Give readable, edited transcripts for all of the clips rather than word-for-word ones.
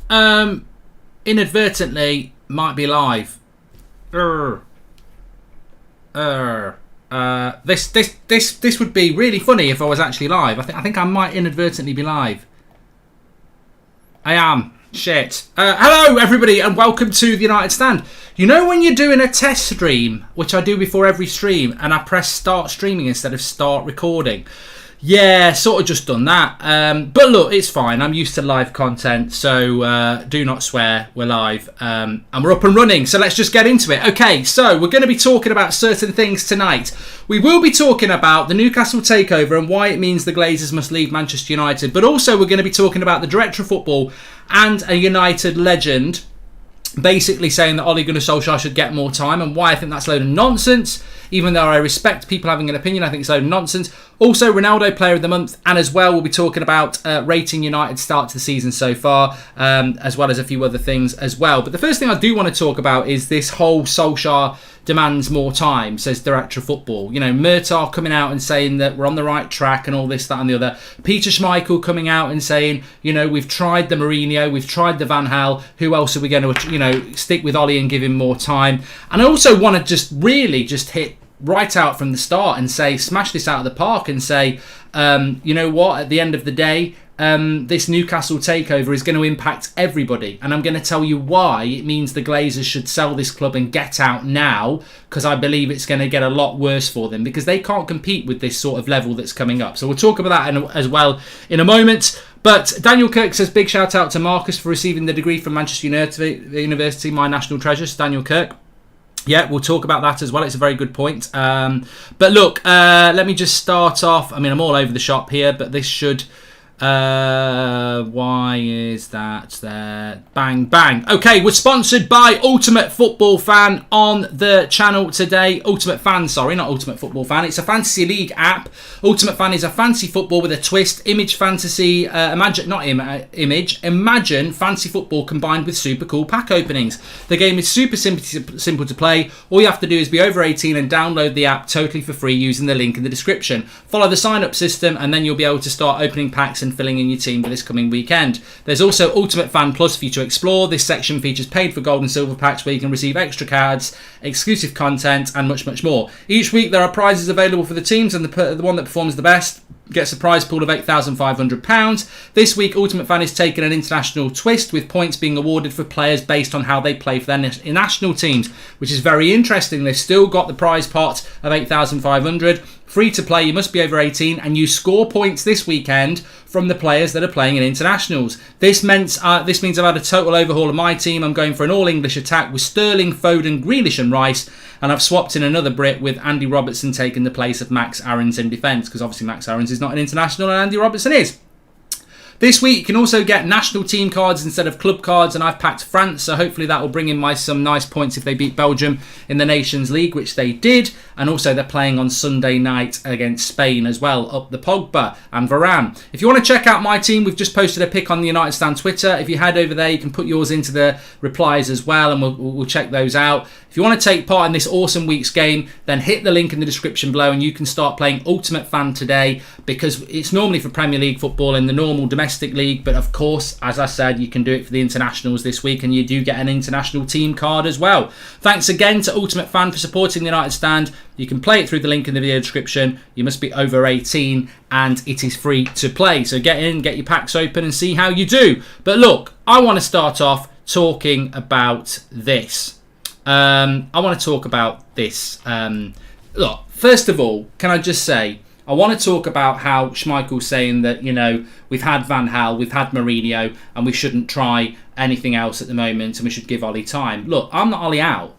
Inadvertently might be live. This would be really funny if I was actually live. I think I might inadvertently be live. I am. Shit. Hello everybody and welcome to the United Stand. You know when you're doing a test stream, which I do before every stream, and I press start streaming instead of start recording? Yeah, sort of just done that. But look, it's fine. I'm used to live content, so do not swear. We're live and we're up and running. So let's just get into it. Okay, so we're going to be talking about certain things tonight. We will be talking about the Newcastle takeover and why it means the Glazers must leave Manchester United. But also we're going to be talking about the director of football and a United legend basically saying that Ole Gunnar Solskjaer should get more time and why I think that's a load of nonsense. Even though I respect people having an opinion, I think it's a load of nonsense. Also, Ronaldo Player of the Month, and as well, we'll be talking about rating United's start to the season so far, as well as a few other things as well. But the first thing I do want to talk about is this whole Solskjaer demands more time, says Director of Football. You know, Murtaugh coming out and saying that we're on the right track and all this, that and the other. Peter Schmeichel coming out and saying, you know, we've tried the Mourinho, we've tried the Van Gaal, who else are we going to, you know, stick with Ole and give him more time? And I also want to just really just hit right out from the start and say, smash this out of the park and say, you know what, at the end of the day, this Newcastle takeover is going to impact everybody, and I'm going to tell you why it means the Glazers should sell this club and get out now, because I believe it's going to get a lot worse for them because they can't compete with this sort of level that's coming up. So we'll talk about that as well in a moment. But Daniel Kirk says big shout out to Marcus for receiving the degree from Manchester University, my national treasure, Daniel Kirk. Yeah, we'll talk about that as well. It's a very good point. But look, let me just start off. I mean, I'm all over the shop here, but this should... why is that there? Bang, bang. Okay, we're sponsored by Ultimate Football Fan on the channel today. Ultimate Fan, sorry, not Ultimate Football Fan. It's a fantasy league app. Ultimate Fan is a fantasy football with a twist. Image fantasy, imagine fantasy football combined with super cool pack openings. The game is super simple to play. All you have to do is be over 18 and download the app totally for free using the link in the description. Follow the sign-up system and then you'll be able to start opening packs and filling in your team for this coming weekend. There's also Ultimate Fan Plus for you to explore. This section features paid for gold and silver packs where you can receive extra cards, exclusive content and much more. Each week there are prizes available for the teams, and the one that performs the best gets a prize pool of £8,500. This week Ultimate Fan is taking an international twist with points being awarded for players based on how they play for their national teams, which is very interesting. They've still got the prize pot of £8,500. Free to play, you must be over 18 and you score points this weekend from the players that are playing in internationals. This means I've had a total overhaul of my team. I'm going for an all-English attack with Sterling, Foden, Grealish and Rice, and I've swapped in another Brit with Andy Robertson taking the place of Max Aarons in defence, because obviously Max Aarons is not an international and Andy Robertson is. This week you can also get national team cards instead of club cards, and I've packed France, so hopefully that will bring in some nice points if they beat Belgium in the Nations League, which they did. And also they're playing on Sunday night against Spain as well, up the Pogba and Varane. If you want to check out my team, we've just posted a pic on the United Stand Twitter. If you head over there, you can put yours into the replies as well, and we'll check those out. If you want to take part in this awesome week's game, then hit the link in the description below and you can start playing Ultimate Fan today, because it's normally for Premier League football in the normal domestic league, but of course, as I said, you can do it for the internationals this week, and you do get an international team card as well. Thanks again to Ultimate Fan for supporting the United Stand. You can play it through the link in the video description. You must be over 18 and it is free to play. So get in, get your packs open and see how you do. But look, I want to start off talking about this. Look, first of all, can I just say, I want to talk about how Schmeichel's saying that, you know, we've had Van Gaal, we've had Mourinho, and we shouldn't try anything else at the moment, and we should give Ole time. Look, I'm not Ole out,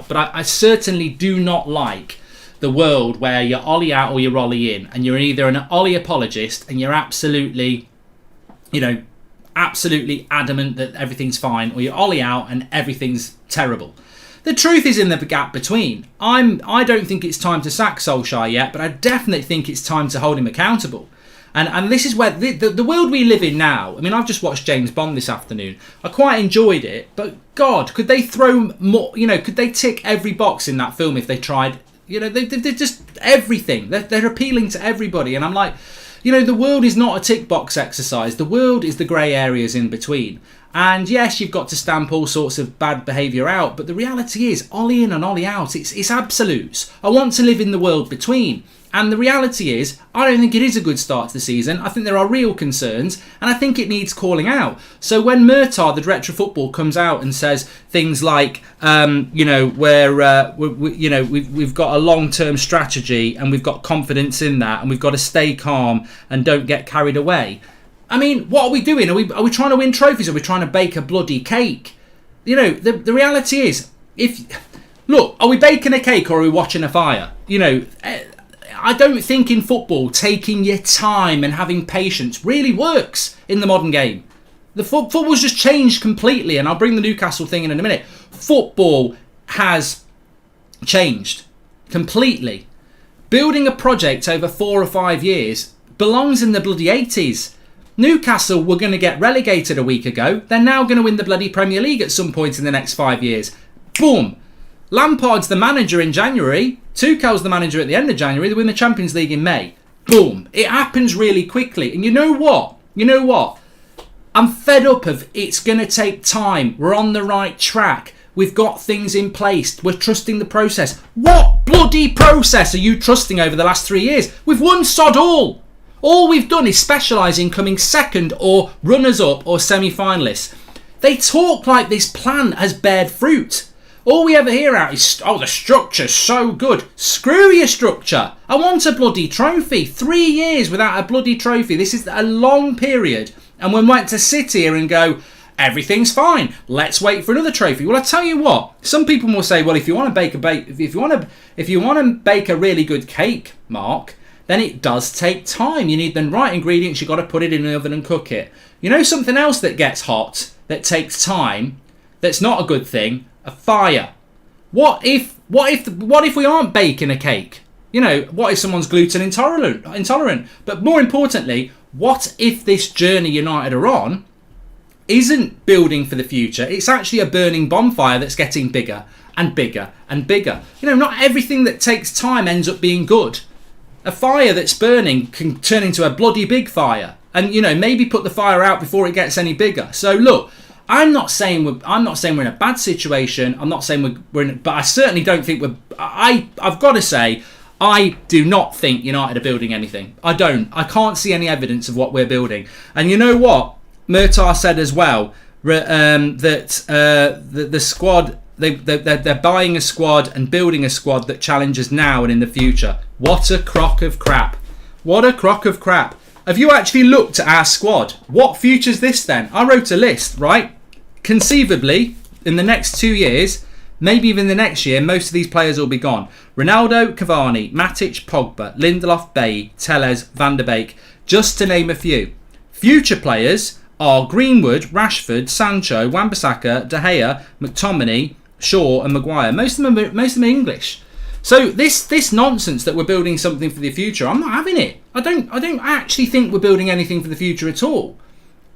but I certainly do not like the world where you're Ole out or you're Ole in, and you're either an Ole apologist and you're absolutely adamant that everything's fine, or you're Ole out and everything's terrible. The truth is in the gap between. I don't think it's time to sack Solskjaer yet, but I definitely think it's time to hold him accountable. And this is where the world we live in now. I mean, I've just watched James Bond this afternoon. I quite enjoyed it, but God, could they throw more? You know, could they tick every box in that film if they tried? You know, they're just everything. They're appealing to everybody, and I'm like, you know, the world is not a tick box exercise. The world is the grey areas in between. And yes, you've got to stamp all sorts of bad behaviour out, but the reality is, Ollie in and Ollie out, it's absolutes. I want to live in the world between. And the reality is, I don't think it is a good start to the season. I think there are real concerns, and I think it needs calling out. So when Murtagh, the director of football, comes out and says things like, we've got a long-term strategy and we've got confidence in that, and we've got to stay calm and don't get carried away. I mean, what are we doing? Are we trying to win trophies? Are we trying to bake a bloody cake? You know, the reality is, are we baking a cake or are we watching a fire? You know, I don't think in football taking your time and having patience really works in the modern game. The football's just changed completely, and I'll bring the Newcastle thing in a minute. Football has changed completely. Building a project over 4 or 5 years belongs in the bloody 80s. Newcastle were going to get relegated a week ago. They're now going to win the bloody Premier League at some point in the next 5 years. Boom. Lampard's the manager in January. Tuchel's the manager at the end of January. They win the Champions League in May. Boom. It happens really quickly. And you know what? I'm fed up of it's going to take time. We're on the right track. We've got things in place. We're trusting the process. What bloody process are you trusting over the last 3 years? We've won sod all. All we've done is specialise in coming second or runners-up or semi-finalists. They talk like this plan has bared fruit. All we ever hear out is, the structure's so good. Screw your structure. I want a bloody trophy. 3 years without a bloody trophy. This is a long period. And we went to sit here and go, everything's fine. Let's wait for another trophy. Well, I tell you what. Some people will say, well, if you want to bake a really good cake, Mark, then it does take time. You need the right ingredients. You've got to put it in the oven and cook it. You know something else that gets hot, that takes time, that's not a good thing? A fire. What if we aren't baking a cake? You know, what if someone's gluten intolerant? But more importantly, what if this journey United are on isn't building for the future? It's actually a burning bonfire that's getting bigger and bigger and bigger. You know, not everything that takes time ends up being good. A fire that's burning can turn into a bloody big fire, and you know, maybe put the fire out before it gets any bigger. So look, I'm not saying we're in a bad situation. I'm not saying we're in, but I certainly don't think we're. I've got to say, I do not think United are building anything. I don't. I can't see any evidence of what we're building. And you know what? Murtagh said as well that the squad. They're buying a squad and building a squad that challenges now and in the future. What a crock of crap. What a crock of crap. Have you actually looked at our squad? What future's this then? I wrote a list, right? Conceivably, in the next 2 years, maybe even the next year, most of these players will be gone. Ronaldo, Cavani, Matic, Pogba, Lindelof, Bailly, Telles, Van der Beek, just to name a few. Future players are Greenwood, Rashford, Sancho, Wan-Bissaka, De Gea, McTominay, Shaw and Maguire. Most of them are English. So this nonsense that we're building something for the future, I'm not having it. I don't actually think we're building anything for the future at all.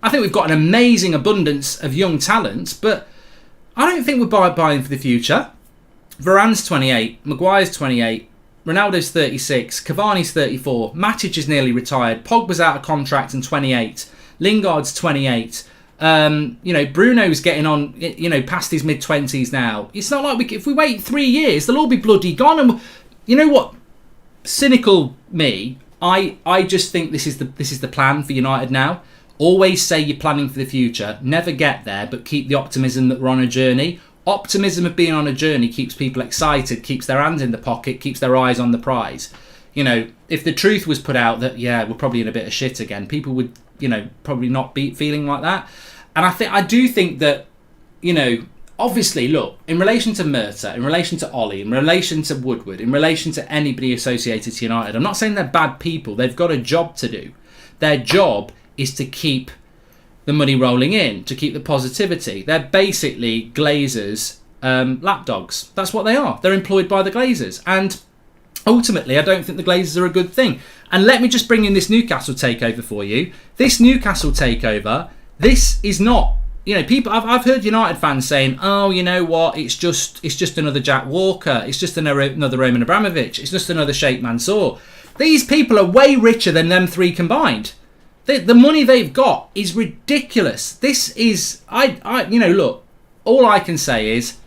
I think we've got an amazing abundance of young talent, but I don't think we're buying for the future. Varane's 28, Maguire's 28, Ronaldo's 36, Cavani's 34, Matic is nearly retired, Pogba's out of contract and 28, Lingard's 28. Bruno's getting on, past his mid-20s now. It's not like if we wait 3 years, they'll all be bloody gone. And you know what? Cynical me, I just think this is the plan for United now. Always say you're planning for the future. Never get there, but keep the optimism that we're on a journey. Optimism of being on a journey keeps people excited, keeps their hands in the pocket, keeps their eyes on the prize. You know, if the truth was put out that, we're probably in a bit of shit again, people would, probably not be feeling like that. And I do think that, obviously, look, in relation to Murtagh, in relation to Ollie, in relation to Woodward, in relation to anybody associated to United, I'm not saying they're bad people. They've got a job to do. Their job is to keep the money rolling in, to keep the positivity. They're basically Glazer's lapdogs. That's what they are. They're employed by the Glazers. And ultimately, I don't think the Glazers are a good thing. And let me just bring in this Newcastle takeover for you. This Newcastle takeover, this is not, people. I've heard United fans saying, "Oh, you know what? It's just another Jack Walker. It's just another Roman Abramovich. It's just another Sheikh Mansour." These people are way richer than them three combined. The money they've got is ridiculous. This is, look, all I can say is,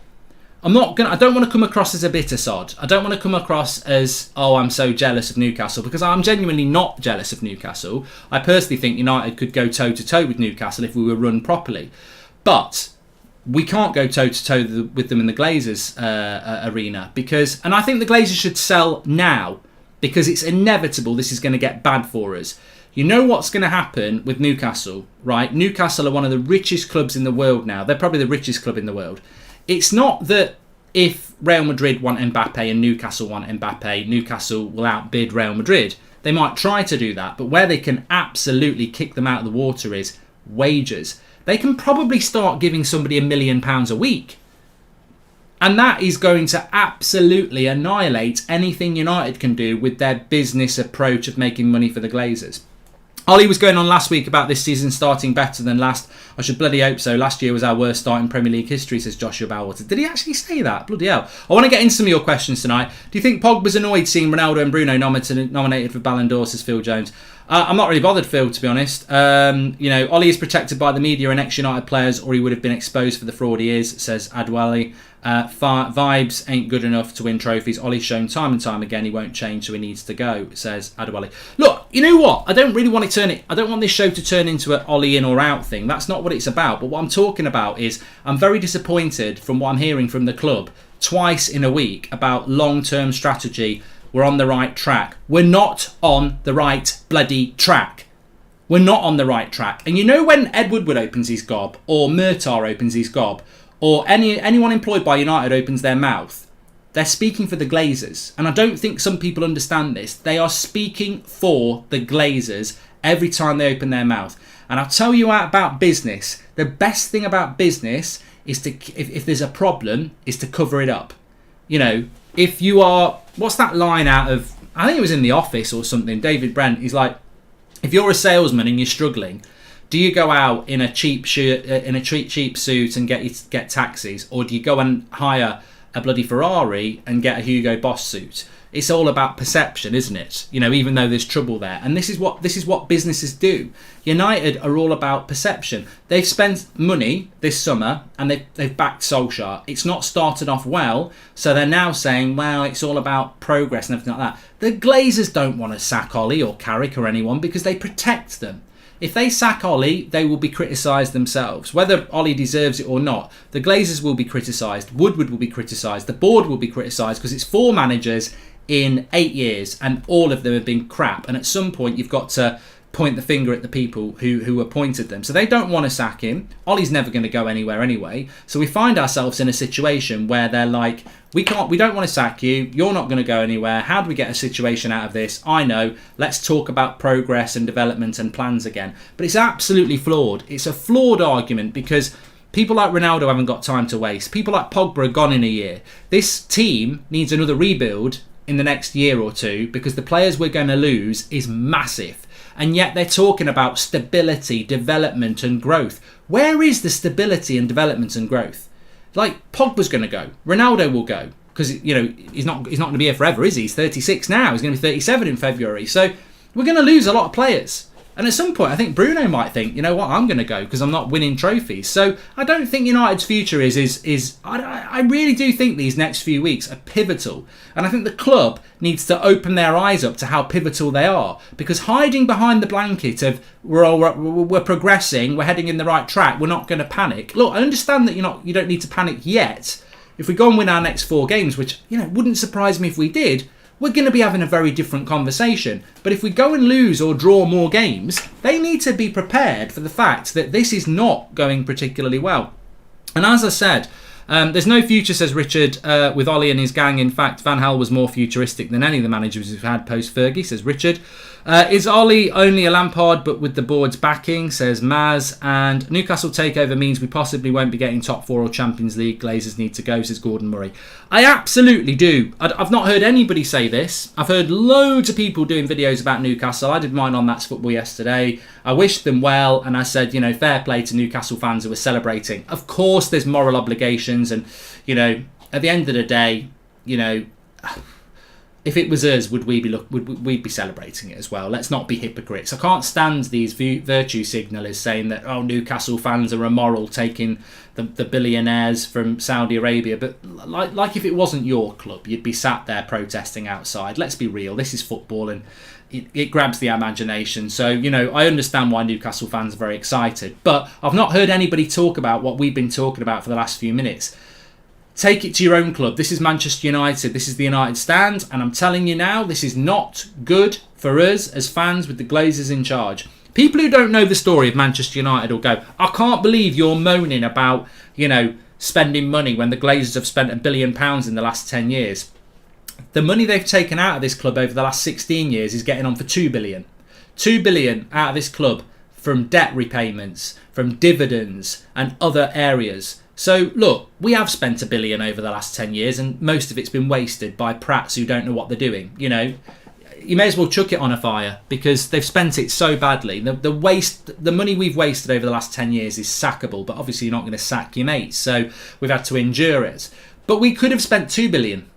I don't want to come across as a bitter sod. I don't want to come across as, I'm so jealous of Newcastle, because I'm genuinely not jealous of Newcastle. I personally think United could go toe-to-toe with Newcastle if we were run properly. But we can't go toe-to-toe with them in the Glazers arena, and I think the Glazers should sell now, because it's inevitable this is going to get bad for us. You know what's going to happen with Newcastle, right? Newcastle are one of the richest clubs in the world now. They're probably the richest club in the world. It's not that if Real Madrid want Mbappe and Newcastle want Mbappe, Newcastle will outbid Real Madrid. They might try to do that, but where they can absolutely kick them out of the water is wages. They can probably start giving somebody £1 million a week. And that is going to absolutely annihilate anything United can do with their business approach of making money for the Glazers. Ollie was going on last week about this season starting better than last. I should bloody hope so. Last year was our worst start in Premier League history, says Joshua Bowwater. Did he actually say that? Bloody hell. I want to get into some of your questions tonight. Do you think Pogba's annoyed seeing Ronaldo and Bruno nominated for Ballon d'Or, says Phil Jones? I'm not really bothered, Phil, to be honest. Ollie is protected by the media and ex-United players, or he would have been exposed for the fraud he is, says Adwali. Vibes ain't good enough to win trophies. Ollie's shown time and time again he won't change, so he needs to go, says Adwali. Look, you know what? I don't want this show to turn into an Ollie in or out thing. That's not what it's about. But what I'm talking about is I'm very disappointed from what I'm hearing from the club twice in a week about long-term strategy. We're on the right track. We're not on the right bloody track. We're not on the right track. And you know when Ed Woodward opens his gob, or Murtar opens his gob, or anyone employed by United opens their mouth, they're speaking for the Glazers. And I don't think some people understand this. They are speaking for the Glazers every time they open their mouth. And I'll tell you about business. The best thing about business is to, if there's a problem, is to cover it up. You know, if you are, what's that line out of, I think it was in The Office or something, David Brent, he's like, if you're a salesman and you're struggling, do you go out in a cheap shirt, in a cheap suit and get taxis, or do you go and hire a bloody Ferrari and get a Hugo Boss suit? It's all about perception, isn't it? You know, even though there's trouble there. And this is what businesses do. United are all about perception. They've spent money this summer and they've backed Solskjaer. It's not started off well, so they're now saying, well, it's all about progress and everything like that. The Glazers don't want to sack Ollie or Carrick or anyone because they protect them. If they sack Ollie, they will be criticised themselves. Whether Ollie deserves it or not, the Glazers will be criticised. Woodward will be criticised. The board will be criticised because it's 4 managers in 8 years and all of them have been crap. And at some point, you've got to point the finger at the people who appointed them. So they don't want to sack him. Ollie's never going to go anywhere anyway. So we find ourselves in a situation where they're like, we don't want to sack you. You're not going to go anywhere. How do we get a situation out of this? I know. Let's talk about progress and development and plans again. But it's absolutely flawed. It's a flawed argument because people like Ronaldo haven't got time to waste. People like Pogba are gone in a year. This team needs another rebuild in the next year or two because the players we're going to lose is massive. And yet they're talking about stability, development and growth. Where is the stability and development and growth? Like, Pogba's going to go. Ronaldo will go. Because, you know, he's not going to be here forever, is he? He's 36 now. He's going to be 37 in February. So we're going to lose a lot of players. And at some point, I think Bruno might think, you know what, I'm going to go because I'm not winning trophies. So I don't think United's future is I really do think these next few weeks are pivotal. And I think the club needs to open their eyes up to how pivotal they are. Because hiding behind the blanket of we're progressing, we're heading in the right track, we're not going to panic. Look, I understand that you don't need to panic yet. If we go and win our next 4 games, which, you know, wouldn't surprise me if we did, we're going to be having a very different conversation. But if we go and lose or draw more games, they need to be prepared for the fact that this is not going particularly well. And as I said, there's no future, says Richard, with Ollie and his gang. In fact, Van Gaal was more futuristic than any of the managers we've had post-Fergie, says Richard. Is Ollie only a Lampard but with the board's backing, says Maz. And Newcastle takeover means we possibly won't be getting top 4 or Champions League. Glazers need to go, says Gordon Murray. I absolutely do. I've not heard anybody say this. I've heard loads of people doing videos about Newcastle. I did mine on That's Football yesterday. I wished them well and I said, you know, fair play to Newcastle fans who were celebrating. Of course there's moral obligations and, you know, at the end of the day, you know, if it was us, would we be celebrating it as well? Let's not be hypocrites. I can't stand these virtue signalers saying that, oh, Newcastle fans are immoral, taking the billionaires from Saudi Arabia. But like if it wasn't your club, you'd be sat there protesting outside. Let's be real. This is football, and it grabs the imagination. So, I understand why Newcastle fans are very excited. But I've not heard anybody talk about what we've been talking about for the last few minutes. Take it to your own club. This is Manchester United. This is the United Stand. And I'm telling you now, this is not good for us as fans with the Glazers in charge. People who don't know the story of Manchester United will go, I can't believe you're moaning about, spending money when the Glazers have spent £1 billion in the last 10 years. The money they've taken out of this club over the last 16 years is getting on for £2 billion. £2 billion out of this club from debt repayments, from dividends and other areas. So, look, we have spent £1 billion over the last 10 years and most of it's been wasted by prats who don't know what they're doing. You may as well chuck it on a fire because they've spent it so badly. The money we've wasted over the last 10 years is sackable, but obviously you're not going to sack your mates. So we've had to endure it. But we could have spent £2 billion.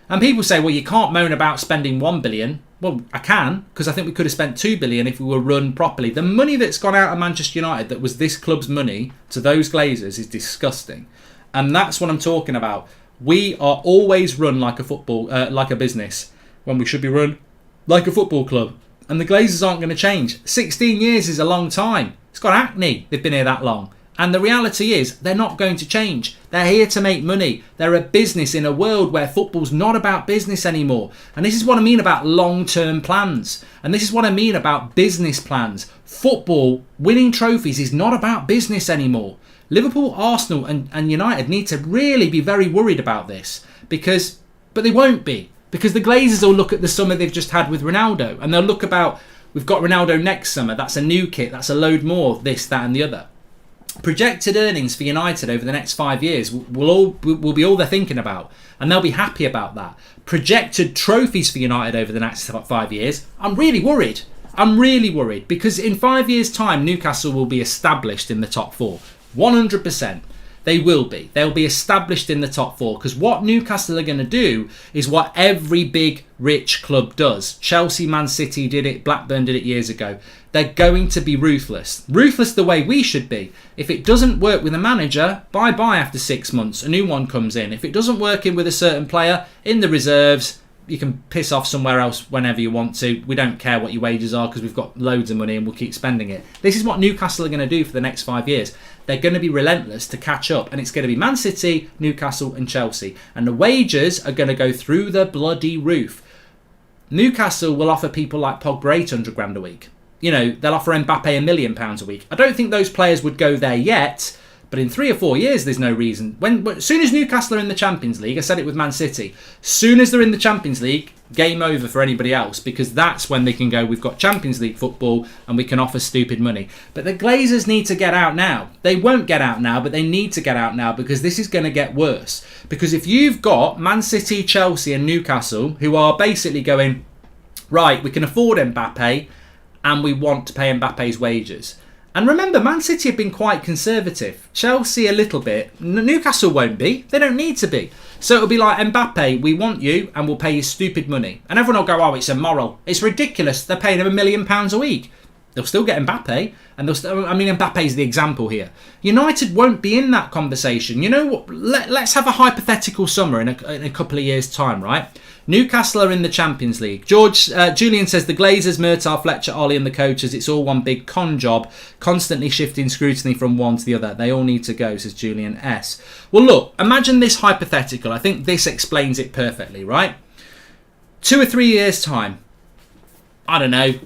And people say, well, you can't moan about spending £1 billion. Well, I can, because I think we could have spent £2 billion if we were run properly. The money that's gone out of Manchester United that was this club's money to those Glazers is disgusting. And that's what I'm talking about. We are always run like a business when we should be run like a football club. And the Glazers aren't going to change. 16 years is a long time. It's got acne. They've been here that long. And the reality is, they're not going to change. They're here to make money. They're a business in a world where football's not about business anymore. And this is what I mean about long-term plans. And this is what I mean about business plans. Football, winning trophies is not about business anymore. Liverpool, Arsenal and United need to really be very worried about this. But they won't be. Because the Glazers will look at the summer they've just had with Ronaldo. And they'll look about, we've got Ronaldo next summer. That's a new kit. That's a load more, this, that and the other. Projected earnings for United over the next 5 years will be all they're thinking about, and they'll be happy about that. Projected trophies for United over the next 5 years, I'm really worried. Because in 5 years' time, Newcastle will be established in the top four. 100%. They will be. They'll be established in the top four because what Newcastle are going to do is what every big rich club does. Chelsea, Man City did it. Blackburn did it years ago. They're going to be ruthless. Ruthless the way we should be. If it doesn't work with a manager, bye-bye after 6 months. A new one comes in. If it doesn't work in with a certain player, in the reserves, you can piss off somewhere else whenever you want to. We don't care what your wages are because we've got loads of money and we'll keep spending it. This is what Newcastle are going to do for the next 5 years. They're going to be relentless to catch up, and it's going to be Man City, Newcastle and Chelsea. And the wages are going to go through the bloody roof. Newcastle will offer people like Pogba 800 grand a week. They'll offer Mbappe £1 million a week. I don't think those players would go there yet, but in 3 or 4 years, there's no reason. As soon as Newcastle are in the Champions League, I said it with Man City, as soon as they're in the Champions League, game over for anybody else, because that's when they can go, we've got Champions League football and we can offer stupid money. But the Glazers need to get out now. They won't get out now, but they need to get out now because this is going to get worse. Because if you've got Man City, Chelsea and Newcastle who are basically going, right, we can afford Mbappe and we want to pay Mbappe's wages. And remember, Man City have been quite conservative. Chelsea a little bit. Newcastle won't be. They don't need to be. So it'll be like, Mbappe, we want you and we'll pay you stupid money. And everyone will go, oh, it's immoral. It's ridiculous. They're paying him £1 million a week. They'll still get Mbappe. And Mbappe's the example here. United won't be in that conversation. You know what? Let's have a hypothetical summer in a couple of years' time, right? Newcastle are in the Champions League. Julian says the Glazers, Murtaugh, Fletcher, Ollie and the coaches, it's all one big con job, constantly shifting scrutiny from one to the other. They all need to go, says Julian S. Well, look, imagine this hypothetical. I think this explains it perfectly, right? 2 or 3 years' time. I don't know.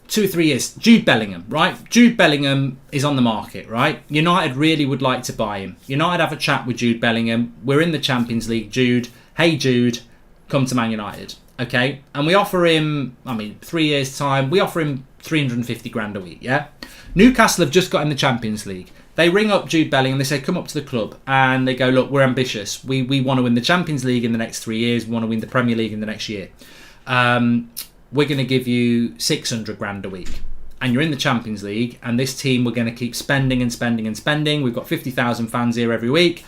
2 or 3 years. Jude Bellingham, right? Jude Bellingham is on the market, right? United really would like to buy him. United have a chat with Jude Bellingham. We're in the Champions League, Jude. Hey, Jude. Come to Man United, okay? And we offer him, 3 years' time, we offer him 350 grand a week, yeah? Newcastle have just got in the Champions League. They ring up Jude Bellingham, they say, come up to the club. And they go, look, we're ambitious. We want to win the Champions League in the next 3 years. We want to win the Premier League in the next year. We're going to give you 600 grand a week. And you're in the Champions League. And this team, we're going to keep spending and spending and spending. We've got 50,000 fans here every week.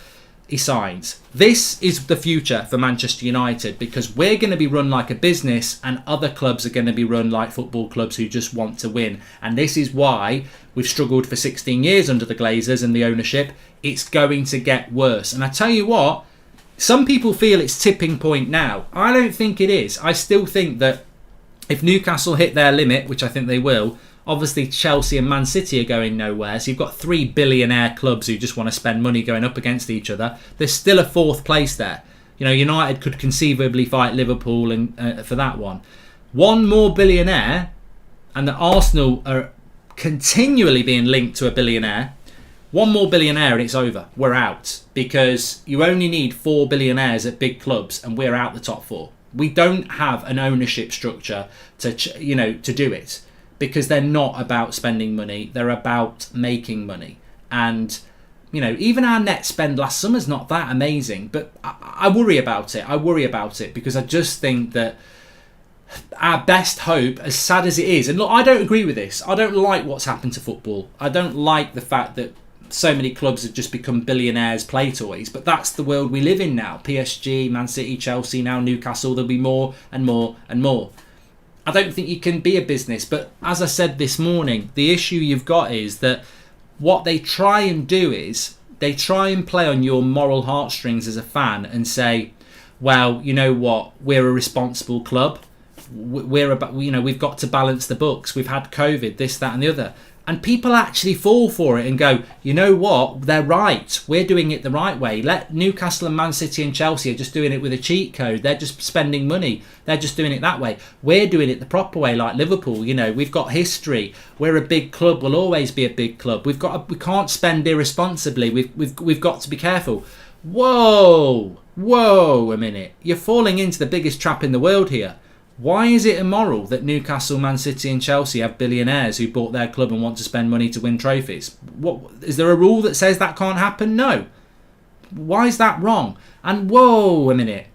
he signs. This is the future for Manchester United, because we're going to be run like a business and other clubs are going to be run like football clubs who just want to win. And this is why we've struggled for 16 years under the Glazers and the ownership. It's going to get worse. And I tell you what, some people feel it's tipping point now. I don't think it is. I still think that if Newcastle hit their limit, which I think they will, obviously Chelsea and Man City are going nowhere. So you've got 3 billionaire clubs who just want to spend money going up against each other. There's still a 4th place there. You know, United could conceivably fight Liverpool and for that one. One more billionaire, and the Arsenal are continually being linked to a billionaire. One more billionaire and it's over. We're out, because you only need 4 billionaires at big clubs and we're out the top 4. We don't have an ownership structure to do it, because they're not about spending money. They're about making money. And, even our net spend last summer's not that amazing, but I worry about it. I worry about it because I just think that our best hope, as sad as it is, and look, I don't agree with this. I don't like what's happened to football. I don't like the fact that so many clubs have just become billionaires' play toys, but that's the world we live in now. PSG, Man City, Chelsea, now Newcastle. There'll be more and more and more. I don't think you can be a business, but as I said this morning, the issue you've got is that what they try and do is they try and play on your moral heartstrings as a fan and say, well, you know what, we're a responsible club. We're about, we've got to balance the books. We've had COVID, this, that, and the other. And people actually fall for it and go, you know what, they're right. We're doing it the right way. Let Newcastle and Man City and Chelsea are just doing it with a cheat code. They're just spending money. They're just doing it that way. We're doing it the proper way, like Liverpool. We've got history. We're a big club. We'll always be a big club. We can't spend irresponsibly. We've got to be careful. Whoa, a minute. You're falling into the biggest trap in the world here. Why is it immoral that Newcastle, Man City and Chelsea have billionaires who bought their club and want to spend money to win trophies? What, is there a rule that says that can't happen? No. Why is that wrong? And whoa, a minute.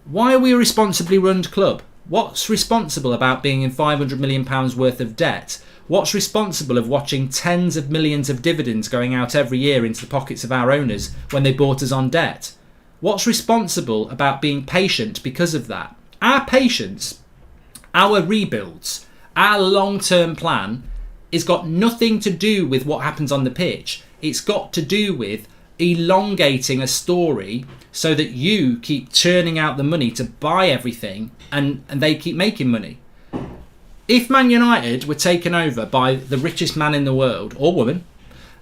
Why are we a responsibly run club? What's responsible about being in £500 million worth of debt? What's responsible of watching tens of millions of dividends going out every year into the pockets of our owners when they bought us on debt? What's responsible about being patient because of that? Our patience, our rebuilds, our long-term plan has got nothing to do with what happens on the pitch. It's got to do with elongating a story so that you keep churning out the money to buy everything and they keep making money. If Man United were taken over by the richest man in the world, or woman,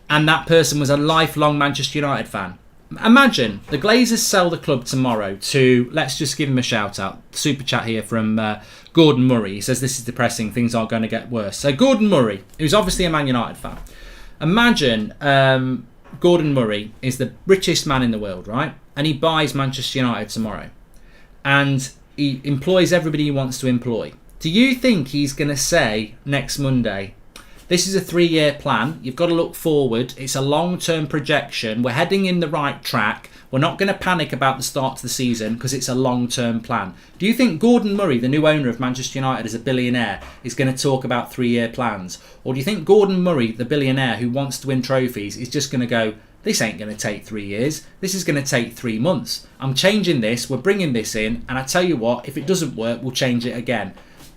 and that person was a lifelong Manchester United fan, imagine the Glazers sell the club tomorrow to, let's just give him a shout out, super chat here from Gordon Murray. He says this is depressing, things aren't going to get worse. So Gordon Murray, who's obviously a Man United fan, imagine Gordon Murray is the richest man in the world, right? And he buys Manchester United tomorrow and he employs everybody he wants to employ. Do you think he's going to say next Monday, this is a 3-year plan. You've got to look forward. It's a long-term projection. We're heading in the right track. We're not going to panic about the start to the season because it's a long-term plan. Do you think Gordon Murray, the new owner of Manchester United as a billionaire, is going to talk about 3-year plans? Or do you think Gordon Murray, the billionaire who wants to win trophies, is just going to go, this ain't going to take 3 years. This is going to take 3 months. I'm changing this. We're bringing this in. And I tell you what, if it doesn't work, we'll change it again.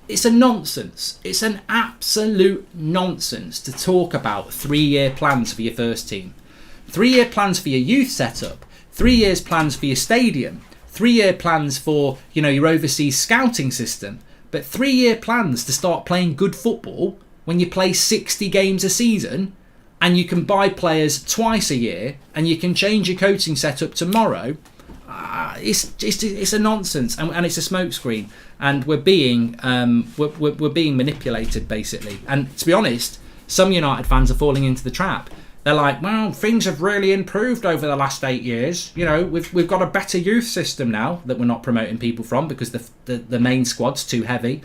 It's a nonsense. It's an absolute nonsense to talk about 3-year plans for your first team. 3-year plans for your youth setup. 3 years plans for your stadium. 3-year plans for, your overseas scouting system. But 3-year plans to start playing good football when you play 60 games a season and you can buy players twice a year and you can change your coaching setup tomorrow. It's a nonsense and it's a smokescreen, and we're being manipulated basically. And to be honest, some United fans are falling into the trap. They're like, well, things have really improved over the last 8 years. We've got a better youth system now that we're not promoting people from because the main squad's too heavy.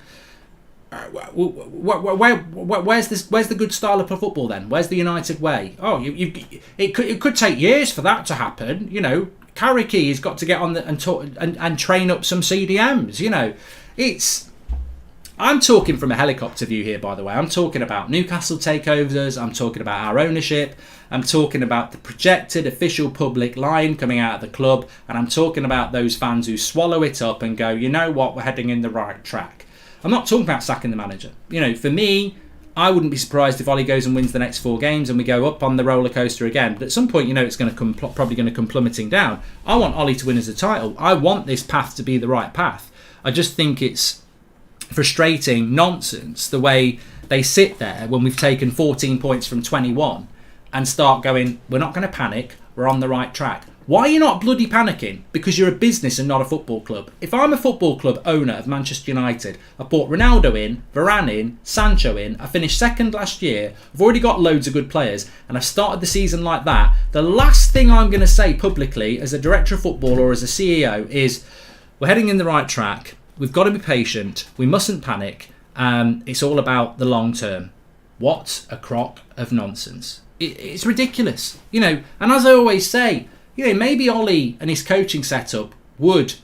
Where's the good style of football then? Where's the United way? Oh, it could take years for that to happen. Carrickey has got to get on and train up some CDMs. I'm talking from a helicopter view here, by the way. I'm talking about Newcastle takeovers. I'm talking about our ownership. I'm talking about the projected official public line coming out of the club. And I'm talking about those fans who swallow it up and go, you know what, we're heading in the right track. I'm not talking about sacking the manager. You know, for me, I wouldn't be surprised if Ollie goes and wins the next 4 games and we go up on the roller coaster again. But at some point, you know, it's going to probably going to come plummeting down. I want Ollie to win as a title. I want this path to be the right path. I just think it's frustrating nonsense the way they sit there when we've taken 14 points from 21 and start going, we're not going to panic, we're on the right track. Why are you not bloody panicking? Because you're a business and not a football club. If I'm a football club owner of Manchester United, I've brought Ronaldo in, Varane in, Sancho in, I finished second last year, I've already got loads of good players, and I've started the season like that, the last thing I'm going to say publicly as a director of football or as a CEO is, we're heading in the right track, we've got to be patient, we mustn't panic, it's all about the long term. What a crock of nonsense. It's ridiculous, you know, and as I always say, you know, maybe Ollie and his coaching setup would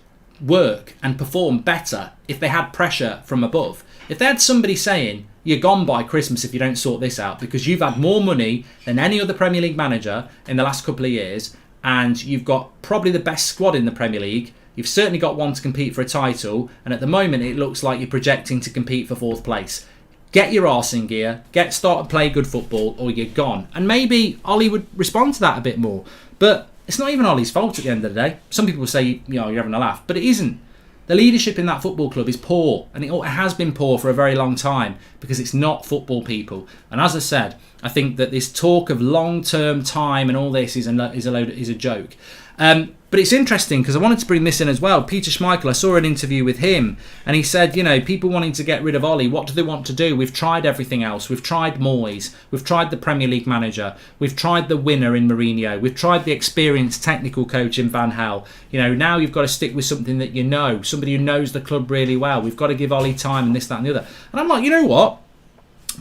work and perform better if they had pressure from above. If they had somebody saying, you're gone by Christmas if you don't sort this out because you've had more money than any other Premier League manager in the last couple of years and you've got probably the best squad in the Premier League, you've certainly got one to compete for a title, and at the moment it looks like you're projecting to compete for 4th place. Get your arse in gear, start to play good football, or you're gone. And maybe Ollie would respond to that a bit more. But it's not even Ollie's fault at the end of the day. Some people will say, you know, you're having a laugh, but it isn't. The leadership in that football club is poor, and it has been poor for a very long time because it's not football people. And as I said, I think that this talk of long-term time and all this is a joke. But it's interesting because I wanted to bring this in as well. Peter Schmeichel, I saw an interview with him and he said, you know, people wanting to get rid of Ollie, what do they want to do? We've tried everything else. We've tried Moyes. We've tried the Premier League manager. We've tried the winner in Mourinho. We've tried the experienced technical coach in Van Gaal. You know, now you've got to stick with something that you know, somebody who knows the club really well. We've got to give Ollie time and this, that and the other. And I'm like, you know what?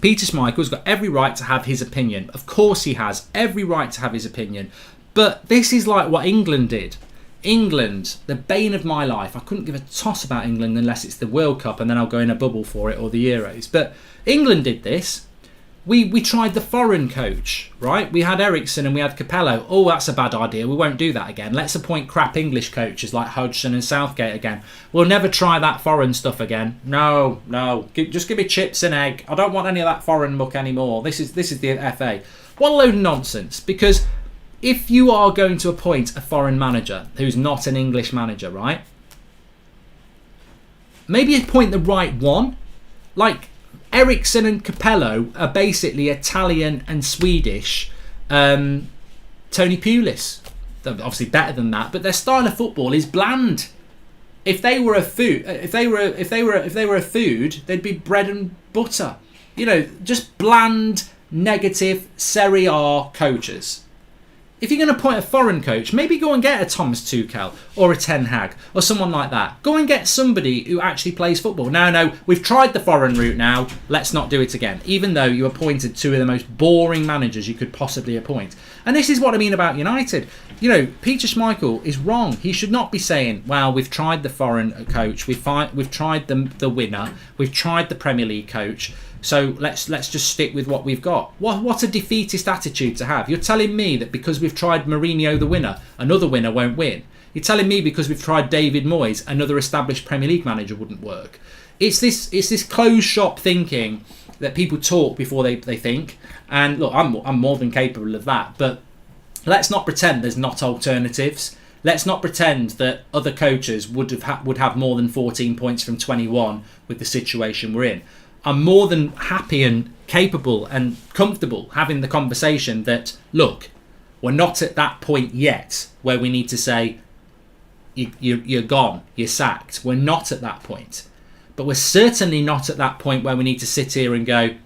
Peter Schmeichel's got every right to have his opinion. Of course he has every right to have his opinion. But this is like what England did. England, the bane of my life. I couldn't give a toss about England unless it's the World Cup and then I'll go in a bubble for it, or the Euros. But England did this. We tried the foreign coach, right? We had Ericsson and we had Capello. Oh, that's a bad idea. We won't do that again. Let's appoint crap English coaches like Hodgson and Southgate again. We'll never try that foreign stuff again. No. Just give me chips and egg. I don't want any of that foreign muck anymore. This is the FA. What a load of nonsense. Because if you are going to appoint a foreign manager who's not an English manager, right? Maybe appoint the right one. Like Ericsson and Capello are basically Italian and Swedish Tony Pulis. They're obviously better than that, but their style of football is bland. If they were a food, they'd be bread and butter. You know, just bland, negative Serie A coaches. If you're going to appoint a foreign coach, maybe go and get a Thomas Tuchel or a Ten Hag or someone like that. Go and get somebody who actually plays football. No, we've tried the foreign route now. Let's not do it again. Even though you appointed 2 of the most boring managers you could possibly appoint. And this is what I mean about United. You know, Peter Schmeichel is wrong. He should not be saying, well, we've tried the foreign coach. We've tried the winner. We've tried the Premier League coach. So let's just stick with what we've got. What a defeatist attitude to have. You're telling me that because we've tried Mourinho the winner, another winner won't win. You're telling me because we've tried David Moyes, another established Premier League manager wouldn't work. It's this closed shop thinking that people talk before they think. And look, I'm more than capable of that. But let's not pretend there's not alternatives. Let's not pretend that other coaches would have more than 14 points from 21 with the situation we're in. I'm more than happy and capable and comfortable having the conversation that, look, we're not at that point yet where we need to say, you're gone, you're sacked. We're not at that point. But we're certainly not at that point where we need to sit here and go,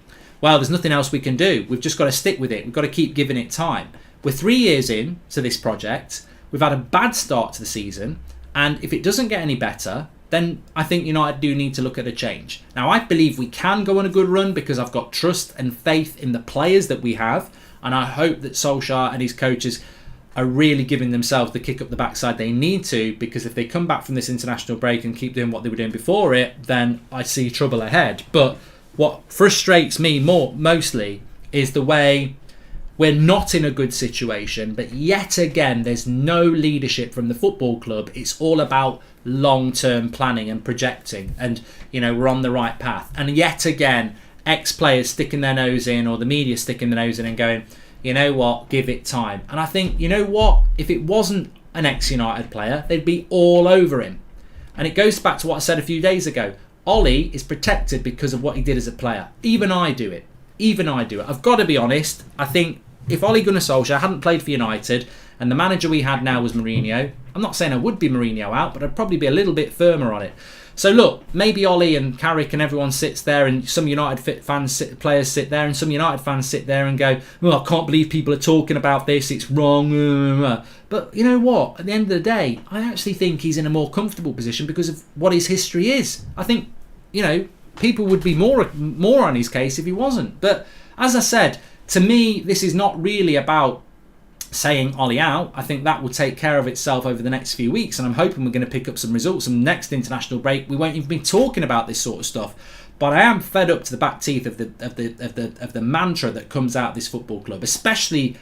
well, there's nothing else we can do. We've just got to stick with it. We've got to keep giving it time. We're 3 years in to this project. We've had a bad start to the season. And if it doesn't get any better, then I think United do need to look at a change. Now, I believe we can go on a good run because I've got trust and faith in the players that we have. And I hope that Solskjaer and his coaches are really giving themselves the kick up the backside they need to, because if they come back from this international break and keep doing what they were doing before it, then I see trouble ahead. But what frustrates me mostly is the way we're not in a good situation, but yet again there's no leadership from the football club. It's all about long-term planning and projecting, and we're on the right path. And yet again, ex-players sticking their nose in, or the media sticking their nose in and going, you know what, give it time. And I think, you know what, if it wasn't an ex-United player, they'd be all over him. And it goes back to what I said a few days ago. Ollie is protected because of what he did as a player. Even I do it. I've got to be honest. I think if Ole Gunnar Solskjaer hadn't played for United and the manager we had now was Mourinho, I'm not saying I would be Mourinho out, but I'd probably be a little bit firmer on it. So look, maybe Ollie and Carrick and everyone sits there, and some United players sit there, and some United fans sit there and go, well, I can't believe people are talking about this, it's wrong. But you know what? At the end of the day, I actually think he's in a more comfortable position because of what his history is. I think, people would be more on his case if he wasn't. But as I said, to me, this is not really about saying Ollie out. I think that will take care of itself over the next few weeks, and I'm hoping we're going to pick up some results. And next international break, we won't even be talking about this sort of stuff. But I am fed up to the back teeth of the mantra that comes out of this football club, especially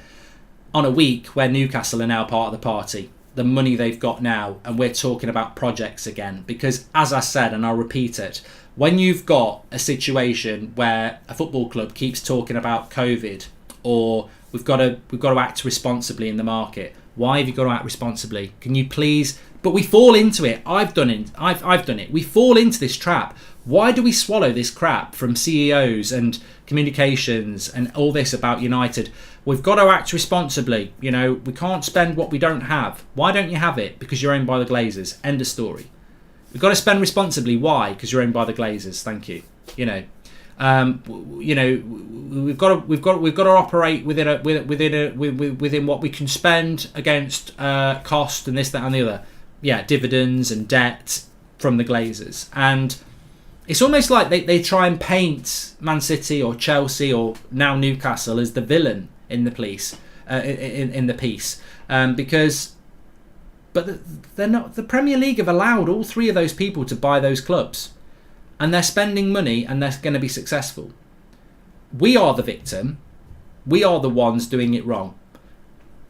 on a week where Newcastle are now part of the party. The money they've got now, and we're talking about projects again. Because as I said, and I'll repeat it, when you've got a situation where a football club keeps talking about COVID, or we've got to act responsibly in the market. Why have you got to act responsibly? Can you please? But we fall into it. I've done it. We fall into this trap. Why do we swallow this crap from CEOs and communications and all this about United? We've got to act responsibly. We can't spend what we don't have. Why don't you have it? Because you're owned by the Glazers. End of story. We've got to spend responsibly. Why? Because you're owned by the Glazers. Thank you. We've got to operate within what we can spend against cost and this, that, and the other. Yeah, dividends and debt from the Glazers, and it's almost like they try and paint Man City or Chelsea or now Newcastle as the villain in the piece, because. But they're not. The Premier League have allowed all three of those people to buy those clubs, and they're spending money, and they're going to be successful. We are the victim. We are the ones doing it wrong.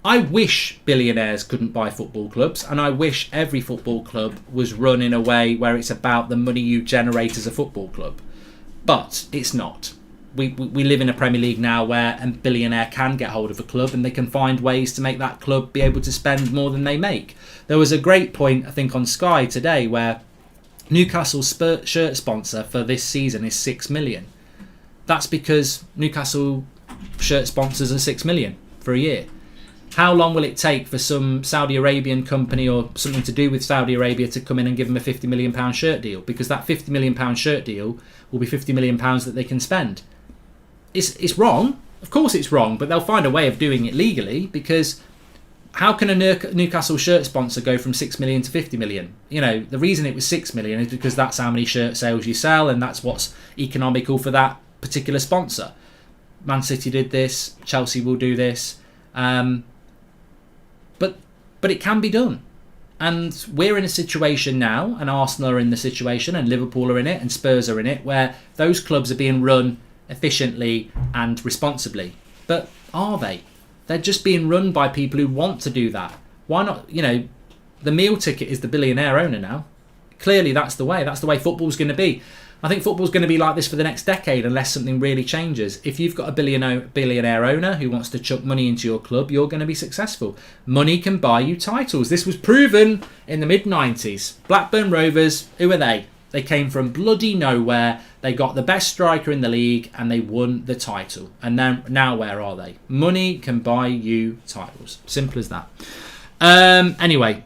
I wish billionaires couldn't buy football clubs, and I wish every football club was run in a way where it's about the money you generate as a football club. But it's not. We live in a Premier League now where a billionaire can get hold of a club, and they can find ways to make that club be able to spend more than they make. There was a great point, I think, on Sky today where Newcastle's shirt sponsor for this season is 6 million. That's because Newcastle shirt sponsors are 6 million for a year. How long will it take for some Saudi Arabian company or something to do with Saudi Arabia to come in and give them a £50 million shirt deal? Because that £50 million shirt deal will be £50 million that they can spend. It's wrong. Of course it's wrong, but they'll find a way of doing it legally, because how can a Newcastle shirt sponsor go from 6 million to 50 million? The reason it was 6 million is because that's how many shirt sales you sell, and that's what's economical for that particular sponsor. Man City did this, Chelsea will do this, but it can be done. And we're in a situation now, and Arsenal are in the situation, and Liverpool are in it, and Spurs are in it, where those clubs are being run efficiently and responsibly. But are they? They're just being run by people who want to do that. Why not? The meal ticket is the billionaire owner now. Clearly that's the way football's going to be. I think football's going to be like this for the next decade unless something really changes. If you've got a billionaire owner who wants to chuck money into your club, you're going to be successful. Money can buy you titles. This was proven in the mid-90s. Blackburn Rovers, who are they? They came from bloody nowhere. They got the best striker in the league and they won the title. And now where are they? Money can buy you titles. Simple as that. Anyway,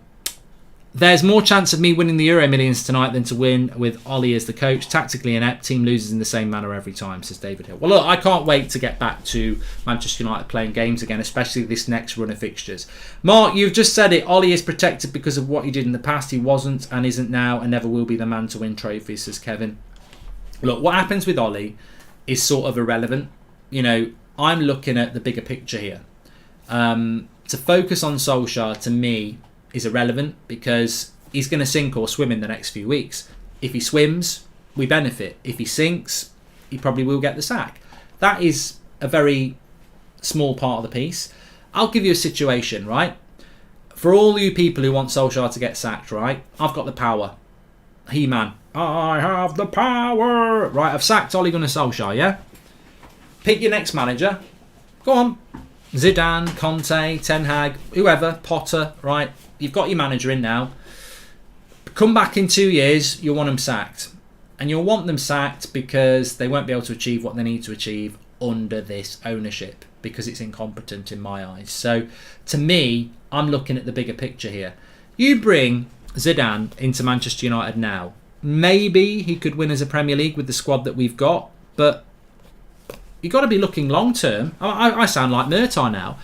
there's more chance of me winning the Euro Millions tonight than to win with Ollie as the coach. Tactically inept, team loses in the same manner every time, says David Hill. Well, look, I can't wait to get back to Manchester United playing games again, especially this next run of fixtures. Mark, you've just said it. Ollie is protected because of what he did in the past. He wasn't and isn't now and never will be the man to win trophies, says Kevin. Look, what happens with Ollie is sort of irrelevant. I'm looking at the bigger picture here. to focus on Solskjaer, to me, is irrelevant because he's going to sink or swim in the next few weeks. If he swims, we benefit. If he sinks, he probably will get the sack. That is a very small part of the piece. I'll give you a situation, right? For all you people who want Solskjaer to get sacked, right? I've got the power. He-Man. I have the power. Right, I've sacked Ole Gunnar Solskjaer, yeah? Pick your next manager. Go on. Zidane, Conte, Ten Hag, whoever, Potter, right? You've got your manager in now. Come back in 2 years, you'll want them sacked. And you'll want them sacked because they won't be able to achieve what they need to achieve under this ownership because it's incompetent in my eyes. So, to me, I'm looking at the bigger picture here. You bring Zidane into Manchester United now. Maybe he could win as a Premier League with the squad that we've got, but you've got to be looking long term. I sound like Murtaugh now.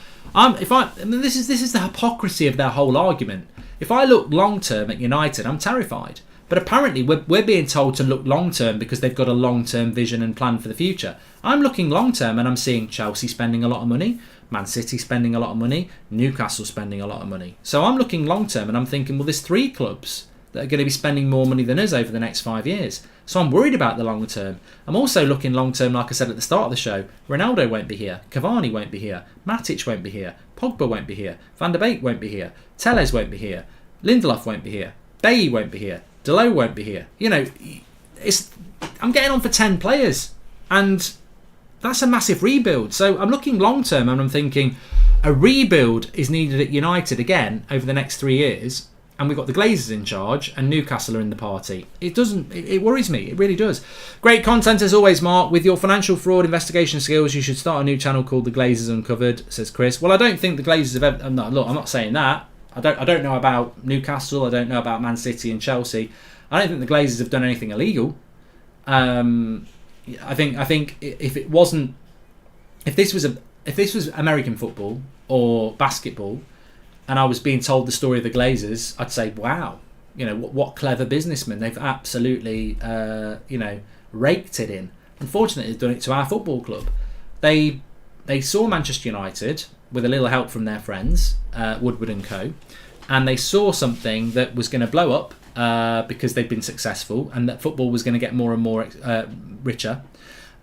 This is the hypocrisy of their whole argument. If I look long term at United, I'm terrified. But apparently we're being told to look long term because they've got a long term vision and plan for the future. I'm looking long term and I'm seeing Chelsea spending a lot of money, Man City spending a lot of money, Newcastle spending a lot of money. So I'm looking long term and I'm thinking, well, there's 3 clubs that are going to be spending more money than us over the next 5 years. So I'm worried about the long term. I'm also looking long term, like I said at the start of the show. Ronaldo won't be here. Cavani won't be here. Matic won't be here. Pogba won't be here. Van der Beek won't be here. Telles won't be here. Lindelof won't be here. Bailly won't be here. Delo won't be here. You know, I'm getting on for 10 players. And that's a massive rebuild. So I'm looking long term and I'm thinking a rebuild is needed at United again over the next 3 years. And we've got the Glazers in charge and Newcastle are in the party. It worries me. It really does. Great content as always, Mark. With your financial fraud investigation skills, you should start a new channel called The Glazers Uncovered, says Chris. Well, I don't think the Glazers have ever... No, look, I'm not saying that. I don't know about Newcastle. I don't know about Man City and Chelsea. I don't think the Glazers have done anything illegal. I think if this was American football or basketball, and I was being told the story of the Glazers, I'd say, wow, you know, what clever businessmen. They've absolutely, raked it in. Unfortunately, they've done it to our football club. They saw Manchester United with a little help from their friends, Woodward and Co. And they saw something that was going to blow up because they'd been successful and that football was going to get more and more richer.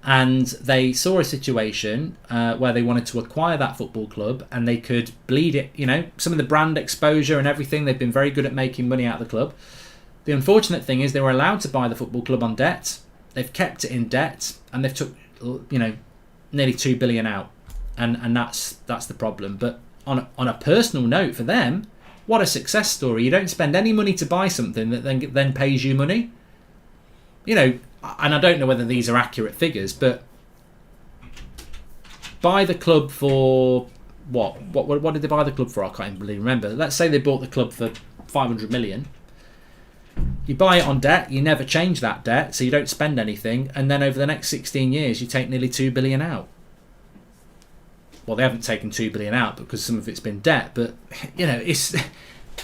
And they saw a situation where they wanted to acquire that football club and they could bleed it, you know, some of the brand exposure and everything. They've been very good at making money out of the club. The unfortunate thing is they were allowed to buy the football club on debt. They've kept it in debt and they've took, you know, nearly 2 billion out. And that's the problem. But on a personal note for them, what a success story. You don't spend any money to buy something that then pays you money. You know, and I don't know whether these are accurate figures, but buy the club for what did they buy the club for? I can't even remember. Let's say they bought the club for 500 million. You buy it on debt, you never change that debt, so you don't spend anything, and then over the next 16 years you take nearly 2 billion out. Well, they haven't taken 2 billion out because some of it's been debt, but you know, it's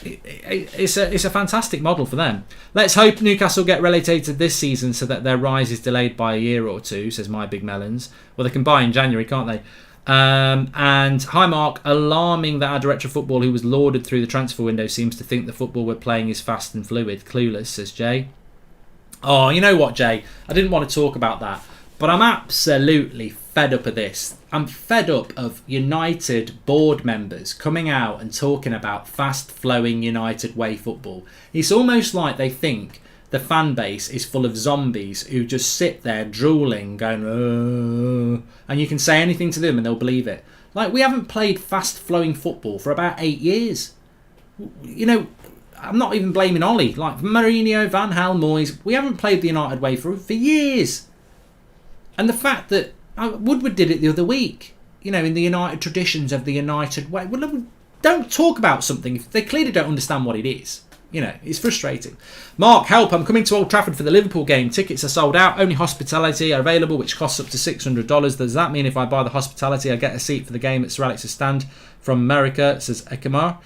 a fantastic model for them. Let's hope Newcastle get relegated this season so that their rise is delayed by a year or two, says My Big Melons. Well, they can buy in January, can't they? And hi Mark, alarming that our director of football, who was lauded through the transfer window, seems to think the football we're playing is fast and fluid. Clueless, says Jay. Oh, you know what, Jay? I didn't want to talk about that, but I'm absolutely fed up of this. I'm fed up of United board members coming out and talking about fast-flowing United way football. It's almost like they think the fan base is full of zombies who just sit there drooling, going, and you can say anything to them and they'll believe it. Like, we haven't played fast-flowing football for about 8 years. You know, I'm not even blaming Ollie. Like, Mourinho, Van Gaal, Moyes, we haven't played the United way for years. And the fact that Woodward did it the other week, you know, in the United traditions of the United way. Well, don't talk about something if they clearly don't understand what it is. You know, it's frustrating. Mark, help, I'm coming to Old Trafford for the Liverpool game. Tickets are sold out. Only hospitality are available, which costs up to $600. Does that mean if I buy the hospitality, I get a seat for the game at Sir Alex's stand from America, says Ekamar.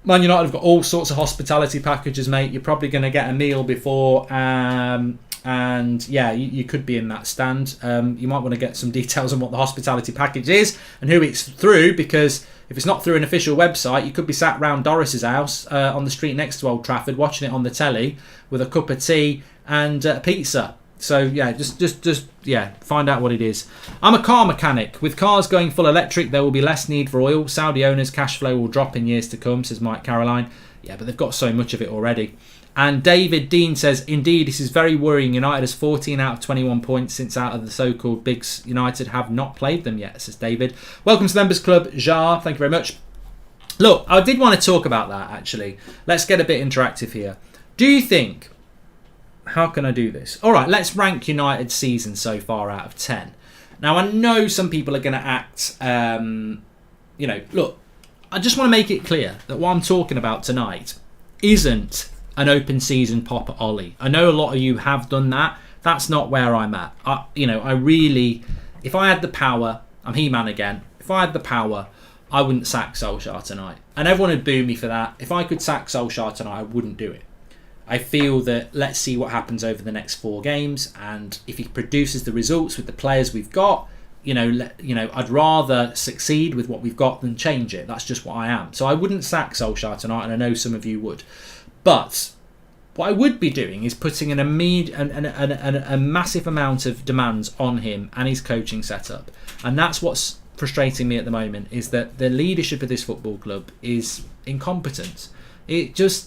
Man United have got all sorts of hospitality packages, mate. You're probably going to get a meal before... And yeah, you could be in that stand. You might want to get some details on what the hospitality package is and who it's through, because if it's not through an official website, you could be sat round Doris's house on the street next to Old Trafford, watching it on the telly with a cup of tea and pizza. So yeah, just find out what it is. I'm a car mechanic. With cars going full electric, there will be less need for oil. Saudi owners' cash flow will drop in years to come, says Mike Caroline. Yeah, but they've got so much of it already. And David Dean says, indeed, this is very worrying. United has 14 out of 21 points since out of the so-called bigs. United have not played them yet, says David. Welcome to the Members Club, Jar. Thank you very much. Look, I did want to talk about that, actually. Let's get a bit interactive here. Do you think... How can I do this? All right, let's rank United's season so far out of 10. Now, I know some people are going to act... look, I just want to make it clear that what I'm talking about tonight isn't an open season pop at Ollie. I know a lot of you have done that. That's not where I'm at. I really, if I had the power, I'm He-Man again. If I had the power, I wouldn't sack Solskjaer tonight. And everyone would boo me for that. If I could sack Solskjaer tonight, I wouldn't do it. I feel that let's see what happens over the next 4 games, and if he produces the results with the players we've got, I'd rather succeed with what we've got than change it. That's just what I am. So I wouldn't sack Solskjaer tonight, and I know some of you would. But what I would be doing is putting a massive amount of demands on him and his coaching setup. And that's what's frustrating me at the moment, is that the leadership of this football club is incompetent. It's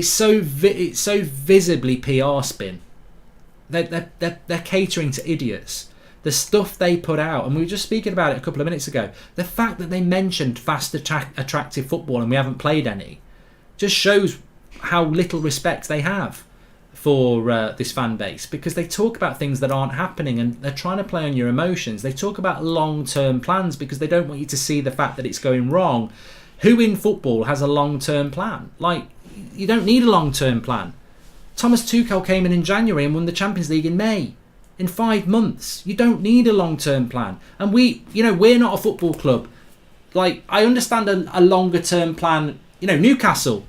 so visibly PR spin. They're catering to idiots. The stuff they put out, and we were just speaking about it a couple of minutes ago, the fact that they mentioned fast, attractive football and we haven't played any, just shows how little respect they have for this fan base, because they talk about things that aren't happening and they're trying to play on your emotions. They talk about long-term plans because they don't want you to see the fact that it's going wrong. Who in football has a long-term plan? Like, you don't need a long-term plan. Thomas Tuchel came in January and won the Champions League in May. In 5 months. You don't need a long-term plan. And we're not a football club. Like, I understand a longer-term plan. Newcastle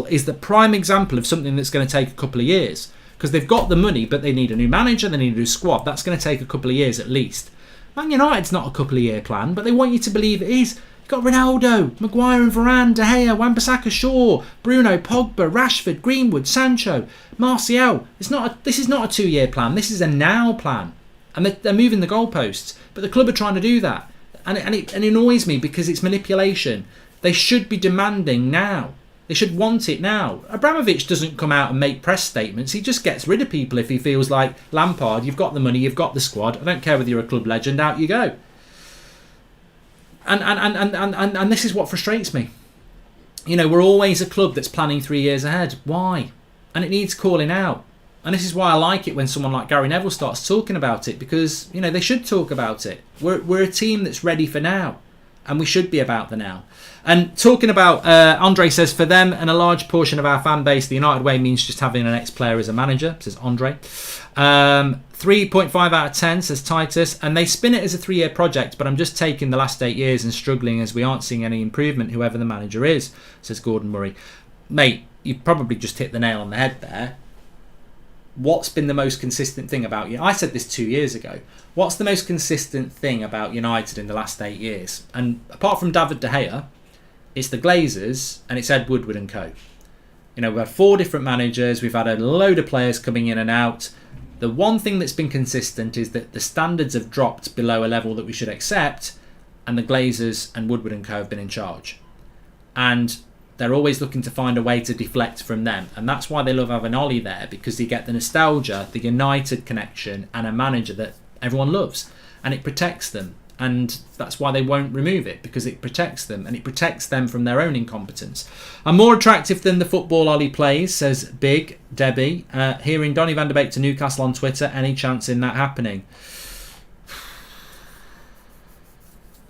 is the prime example of something that's going to take a couple of years, because they've got the money, but they need a new manager, they need a new squad. That's going to take a couple of years at least. Man United's not a couple of year plan, but they want you to believe it is. You've got Ronaldo, Maguire and Varane, De Gea, Wan-Bissaka, Shaw, Bruno, Pogba, Rashford, Greenwood, Sancho, Martial. This is not a 2-year plan. This is a now plan. And they're moving the goalposts. But the club are trying to do that. And it annoys me because it's manipulation. They should be demanding now. They should want it now. Abramovich doesn't come out and make press statements. He just gets rid of people if he feels like, Lampard, you've got the money, you've got the squad. I don't care whether you're a club legend, out you go. And this is what frustrates me. We're always a club that's planning 3 years ahead. Why? And it needs calling out. And this is why I like it when someone like Gary Neville starts talking about it, because, they should talk about it. We're a team that's ready for now. And we should be about the now. And talking about, Andre says, for them and a large portion of our fan base, the United way means just having an ex-player as a manager, says Andre. 3.5 out of 10, says Titus. And they spin it as a 3-year project, but I'm just taking the last 8 years and struggling as we aren't seeing any improvement, whoever the manager is, says Gordon Murray. Mate, you've probably just hit the nail on the head there. What's been the most consistent thing about you? I said this 2 years ago. What's the most consistent thing about United in the last 8 years? And apart from David De Gea, it's the Glazers and it's Ed Woodward and co. We've had 4 different managers. We've had a load of players coming in and out. The one thing that's been consistent is that the standards have dropped below a level that we should accept, and the Glazers and Woodward and co have been in charge. And they're always looking to find a way to deflect from them. And that's why they love having Ollie there, because you get the nostalgia, the United connection, and a manager that everyone loves. And it protects them. And that's why they won't remove it, because it protects them, and it protects them from their own incompetence. I'm more attractive than the football Ollie plays, says Big Debbie. Hearing Donny van der Beek to Newcastle on Twitter, any chance in that happening?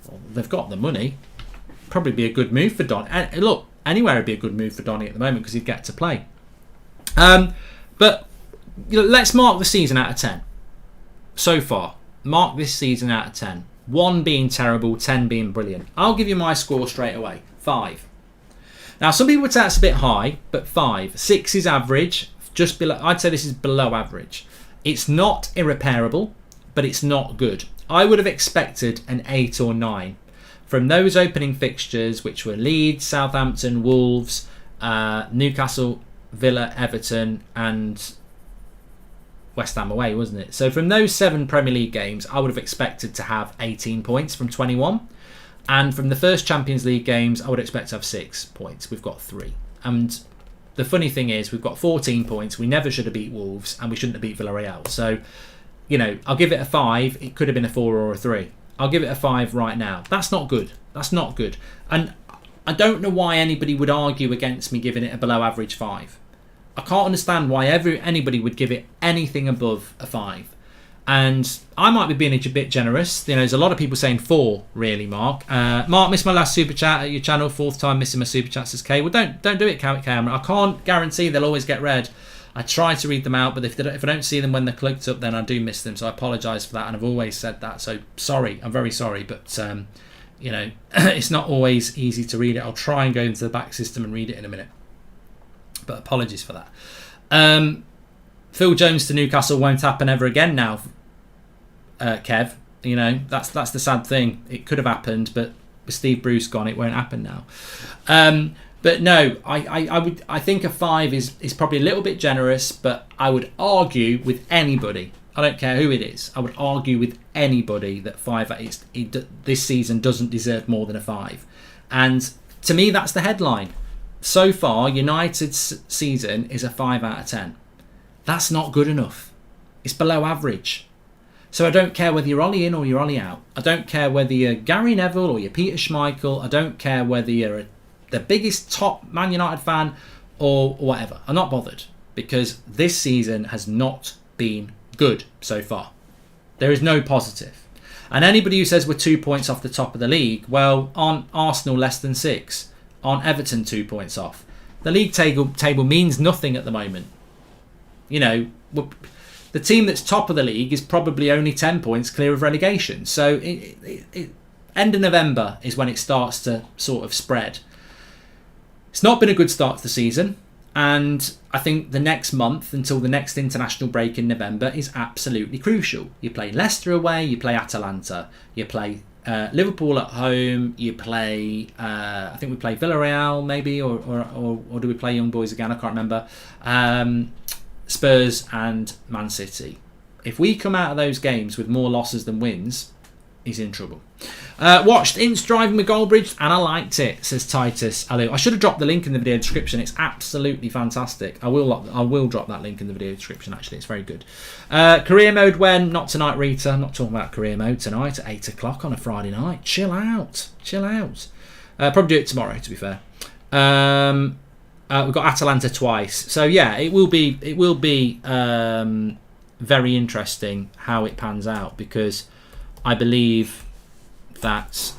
Well, they've got the money. Probably be a good move for Don. Look, anywhere would be a good move for Donny at the moment, because he'd get to play. But let's mark the season out of 10. So far, mark this season out of 10. 1 being terrible, 10 being brilliant. I'll give you my score straight away. 5. Now, some people would say that's a bit high, but 5. 6 is average. just below. I'd say this is below average. It's not irreparable, but it's not good. I would have expected an 8 or 9 from those opening fixtures, which were Leeds, Southampton, Wolves, Newcastle, Villa, Everton, and West Ham away, wasn't it? So from those 7 Premier League games, I would have expected to have 18 points from 21. And from the first Champions League games, I would expect to have 6 points. We've got 3. And the funny thing is, we've got 14 points. We never should have beat Wolves, and we shouldn't have beat Villarreal. So, you know, I'll give it a 5. It could have been a 4 or a 3. I'll give it a 5 right now. That's not good. That's not good. And I don't know why anybody would argue against me giving it a below average 5. I can't understand why anybody would give it anything above a 5. And I might be being a bit generous. You know, there's a lot of people saying 4, really, Mark. Mark, missed my last super chat at your channel. 4th time missing my super chat, says Kay. Well, don't do it, Cameron. I can't guarantee they'll always get read. I try to read them out, but if I don't see them when they're clicked up, then I do miss them. So I apologise for that, and I've always said that. So sorry, I'm very sorry. But, you know, it's not always easy to read it. I'll try and go into the back system and read it in a minute. But apologies for that. Phil Jones to Newcastle won't happen ever again now. Kev, you know, that's the sad thing. It could have happened, but with Steve Bruce gone, it won't happen now. But no, I think a 5 is probably a little bit generous, but I would argue with anybody, I don't care who it is, I would argue with anybody that 5 this season doesn't deserve more than a 5. And to me, that's the headline. So far, United's season is a 5 out of 10. That's not good enough. It's below average. So I don't care whether you're Ollie in or you're Ollie out. I don't care whether you're Gary Neville or you're Peter Schmeichel. I don't care whether you're the biggest top Man United fan or whatever. I'm not bothered, because this season has not been good so far. There is no positive. And anybody who says we're 2 points off the top of the league, well, on Arsenal less than 6, on Everton 2 points off. The league table means nothing at the moment. You know, the team that's top of the league is probably only 10 points clear of relegation. So end of November is when it starts to sort of spread. It's not been a good start to the season. And I think the next month until the next international break in November is absolutely crucial. You play Leicester away, you play Atalanta, you play Liverpool at home, you play, I think we play Villarreal maybe, or do we play Young Boys again? I can't remember. Spurs and Man City. If we come out of those games with more losses than wins, he's in trouble. Watched Ince driving with Goldbridge and I liked it, says Titus. I should have dropped the link in the video description. It's absolutely fantastic. I will drop that link in the video description, actually. It's very good. Career mode when? Not tonight, Rita. I'm not talking about career mode tonight at 8 o'clock on a Friday night. Chill out. Probably do it tomorrow, to be fair. We've got Atalanta twice. So yeah, it will be very interesting how it pans out, because I believe that it's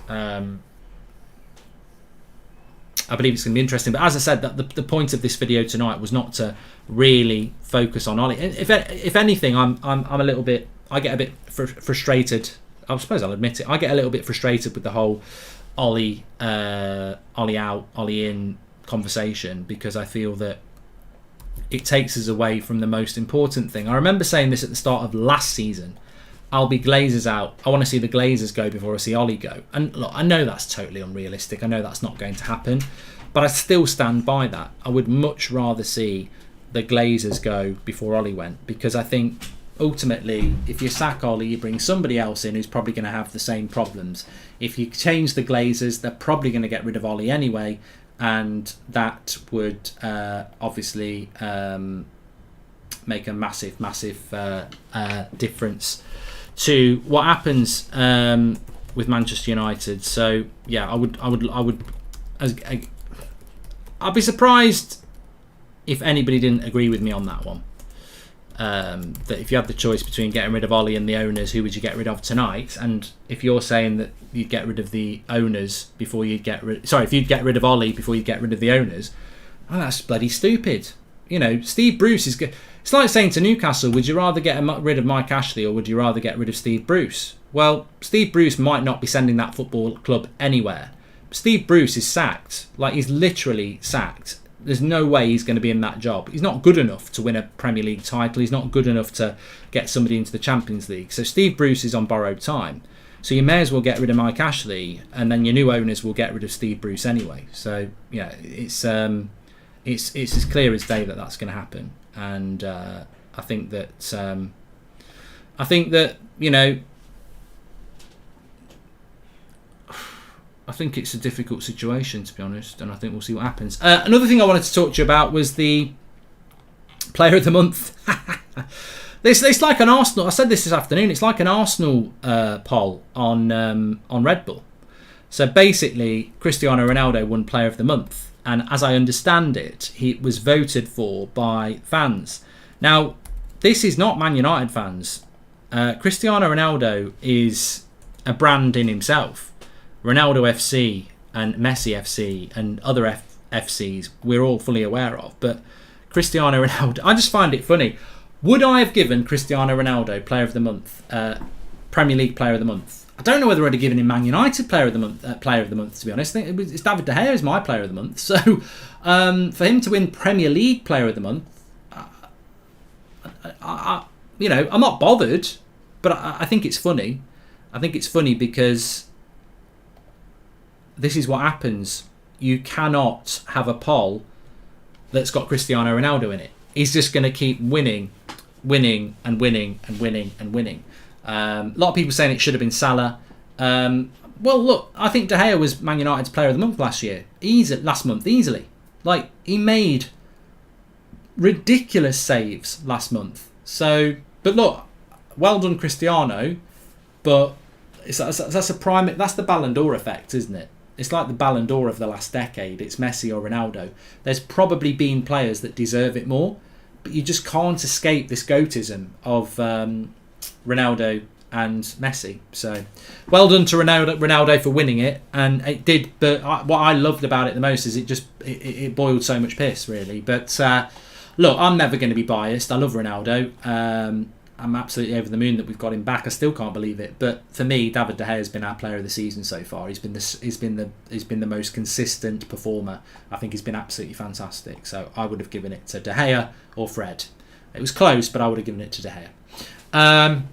going to be interesting. But as I said, that the point of this video tonight was not to really focus on Ollie. If anything, I'm a little bit. I get a bit frustrated. I suppose I'll admit it. I get a little bit frustrated with the whole Ollie out, Ollie in conversation, because I feel that it takes us away from the most important thing. I remember saying this at the start of last season. I'll be Glazers out. I want to see the Glazers go before I see Ollie go. And look, I know that's totally unrealistic. I know that's not going to happen. But I still stand by that. I would much rather see the Glazers go before Ollie went. Because I think, ultimately, if you sack Ollie, you bring somebody else in who's probably going to have the same problems. If you change the Glazers, they're probably going to get rid of Ollie anyway. And that would obviously make a massive difference to what happens with Manchester United. So yeah, I'd be surprised if anybody didn't agree with me on that one. That if you had the choice between getting rid of Ollie and the owners, who would you get rid of tonight? And if you're saying that you'd get rid of the owners before you'd if you'd get rid of Ollie before you'd get rid of the owners, well, that's bloody stupid. You know, Steve Bruce is good. It's like saying to Newcastle, would you rather get rid of Mike Ashley or would you rather get rid of Steve Bruce? Well, Steve Bruce might not be sending that football club anywhere. Steve Bruce is sacked. Like, he's literally sacked. There's no way he's going to be in that job. He's not good enough to win a Premier League title. He's not good enough to get somebody into the Champions League. So Steve Bruce is on borrowed time. So you may as well get rid of Mike Ashley, and then your new owners will get rid of Steve Bruce anyway. So yeah, it's as clear as day that that's going to happen. And I think that you know, I think it's a difficult situation, to be honest, and I think we'll see what happens. Another thing I wanted to talk to you about was the Player of the Month. It's like an Arsenal. I said this afternoon. It's like an Arsenal poll on Red Bull. So basically, Cristiano Ronaldo won Player of the Month, and as I understand it, he was voted for by fans. Now, this is not Man United fans. Cristiano Ronaldo is a brand in himself. Ronaldo FC and Messi FC and other FCs we're all fully aware of. But Cristiano Ronaldo, I just find it funny. Would I have given Cristiano Ronaldo Player of the Month, Premier League Player of the Month? I don't know whether I'd have given him Man United Player of the Month, to be honest. I think it's David De Gea is my Player of the Month. So for him to win Premier League Player of the Month, you know, I'm not bothered, but I think it's funny. I think it's funny because this is what happens. You cannot have a poll that's got Cristiano Ronaldo in it. He's just going to keep winning. A lot of people saying it should have been Salah. Well, look, I think De Gea was Man United's Player of the Month last month easily. Like, he made ridiculous saves last month. So, but look, well done, Cristiano. But that's the Ballon d'Or effect, isn't it? It's like the Ballon d'Or of the last decade. It's Messi or Ronaldo. There's probably been players that deserve it more, but you just can't escape this goatism of Ronaldo and Messi. So, well done to Ronaldo for winning it, and it did. But what I loved about it the most is it boiled so much piss, really. But look, I'm never going to be biased. I love Ronaldo. I'm absolutely over the moon that we've got him back. I still can't believe it. But for me, David De Gea has been our player of the season so far. He's been the most consistent performer. I think he's been absolutely fantastic. So I would have given it to De Gea or Fred. It was close, but I would have given it to De Gea. Are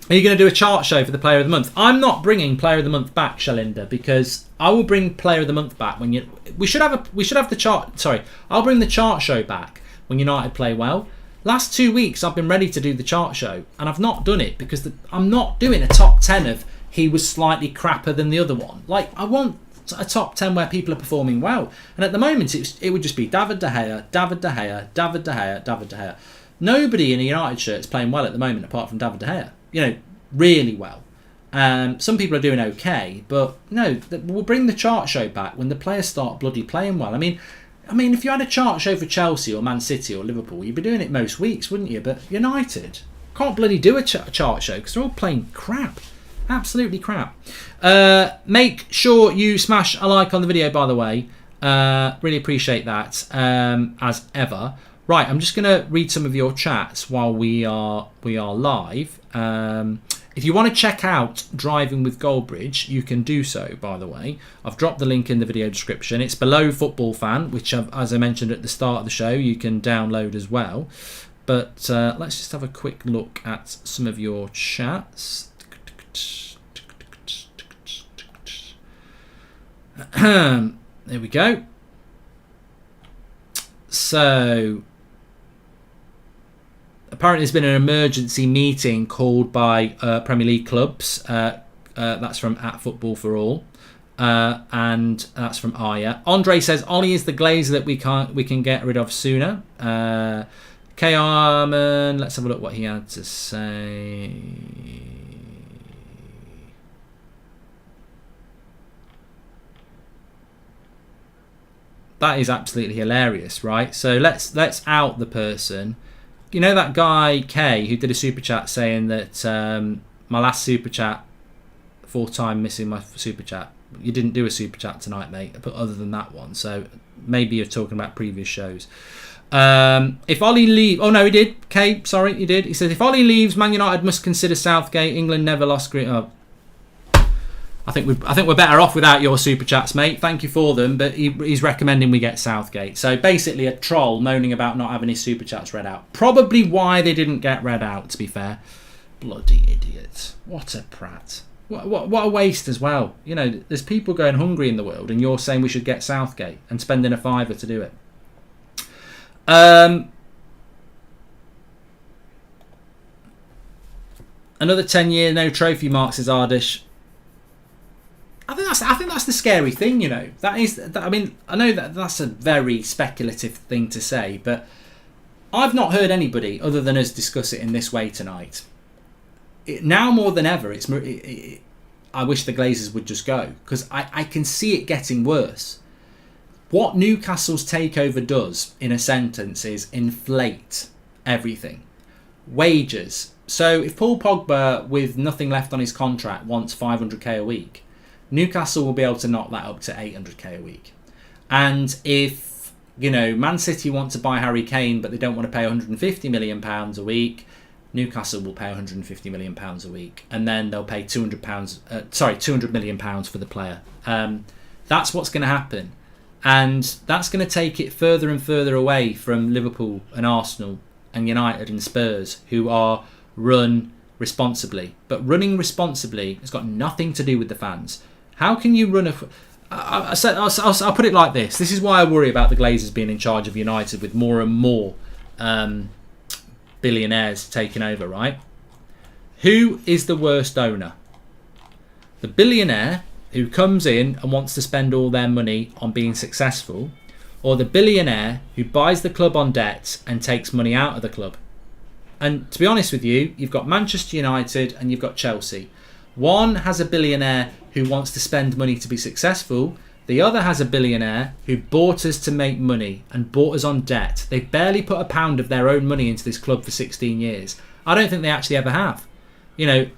you going to do a chart show for the Player of the Month? I'm not bringing Player of the Month back, Shalinda, because I will bring Player of the Month back when we should have the chart. Sorry, I'll bring the chart show back when United play well. Last 2 weeks, I've been ready to do the chart show, and I've not done it because I'm not doing a top 10 of he was slightly crapper than the other one. Like, I want a top 10 where people are performing well. And at the moment, it would just be David De Gea, David De Gea, David De Gea, David De Gea. Nobody in a United shirt is playing well at the moment apart from David De Gea. You know, really well. Some people are doing okay, but no, we'll bring the chart show back when the players start bloody playing well. I mean, if you had a chart show for Chelsea or Man City or Liverpool, you'd be doing it most weeks, wouldn't you? But United can't bloody do a chart show because they're all playing crap. Absolutely crap. Make sure you smash a like on the video, by the way. Really appreciate that, as ever. Right, I'm just going to read some of your chats while we are live. If you want to check out Driving with Goldbridge, you can do so, by the way. I've dropped the link in the video description. It's below Football Fan, which, as I mentioned at the start of the show, you can download as well. But let's just have a quick look at some of your chats. There we go. So, apparently there's been an emergency meeting called by Premier League clubs. That's from @football4all, and that's from Aya. Andre says Ollie is the Glazer that we can get rid of sooner. K. Arman, let's have a look what he had to say. That is absolutely hilarious, right? So let's out the person. You know that guy K who did a super chat saying that my last super chat, 4th time missing my super chat. You didn't do a super chat tonight, mate, but other than that one. So maybe you're talking about previous shows. If Ollie leaves... Oh, no, he did. K, sorry, he did. He says, if Ollie leaves, Man United must consider Southgate. England never lost... I think we're better off without your super chats, mate. Thank you for them, but he's recommending we get Southgate. So basically, a troll moaning about not having his super chats read out. Probably why they didn't get read out. To be fair, bloody idiots! What a prat! What a waste as well. You know, there's people going hungry in the world, and you're saying we should get Southgate and spending a fiver to do it. Another 10-year no trophy mark, says Ardish. I think that's the scary thing, you know. I mean, I know that's a very speculative thing to say, but I've not heard anybody other than us discuss it in this way tonight. Now more than ever, I wish the Glazers would just go, because I can see it getting worse. What Newcastle's takeover does, in a sentence, is inflate everything. Wages. So if Paul Pogba, with nothing left on his contract, wants 500k a week, Newcastle will be able to knock that up to 800k a week. And if, you know, Man City want to buy Harry Kane, but they don't want to pay 150 million pounds a week, Newcastle will pay 150 million pounds a week, and then they'll pay 200 million pounds for the player. That's what's going to happen, and that's going to take it further and further away from Liverpool and Arsenal and United and Spurs, who are run responsibly. But running responsibly has got nothing to do with the fans. How can you run I'll put it like this. This is why I worry about the Glazers being in charge of United, with more and more billionaires taking over, right? Who is the worst owner? The billionaire who comes in and wants to spend all their money on being successful, or the billionaire who buys the club on debt and takes money out of the club? And to be honest with you, you've got Manchester United and you've got Chelsea. One has a billionaire who wants to spend money to be successful. The other has a billionaire who bought us to make money and bought us on debt. They've barely put a pound of their own money into this club for 16 years. I don't think they actually ever have. You know,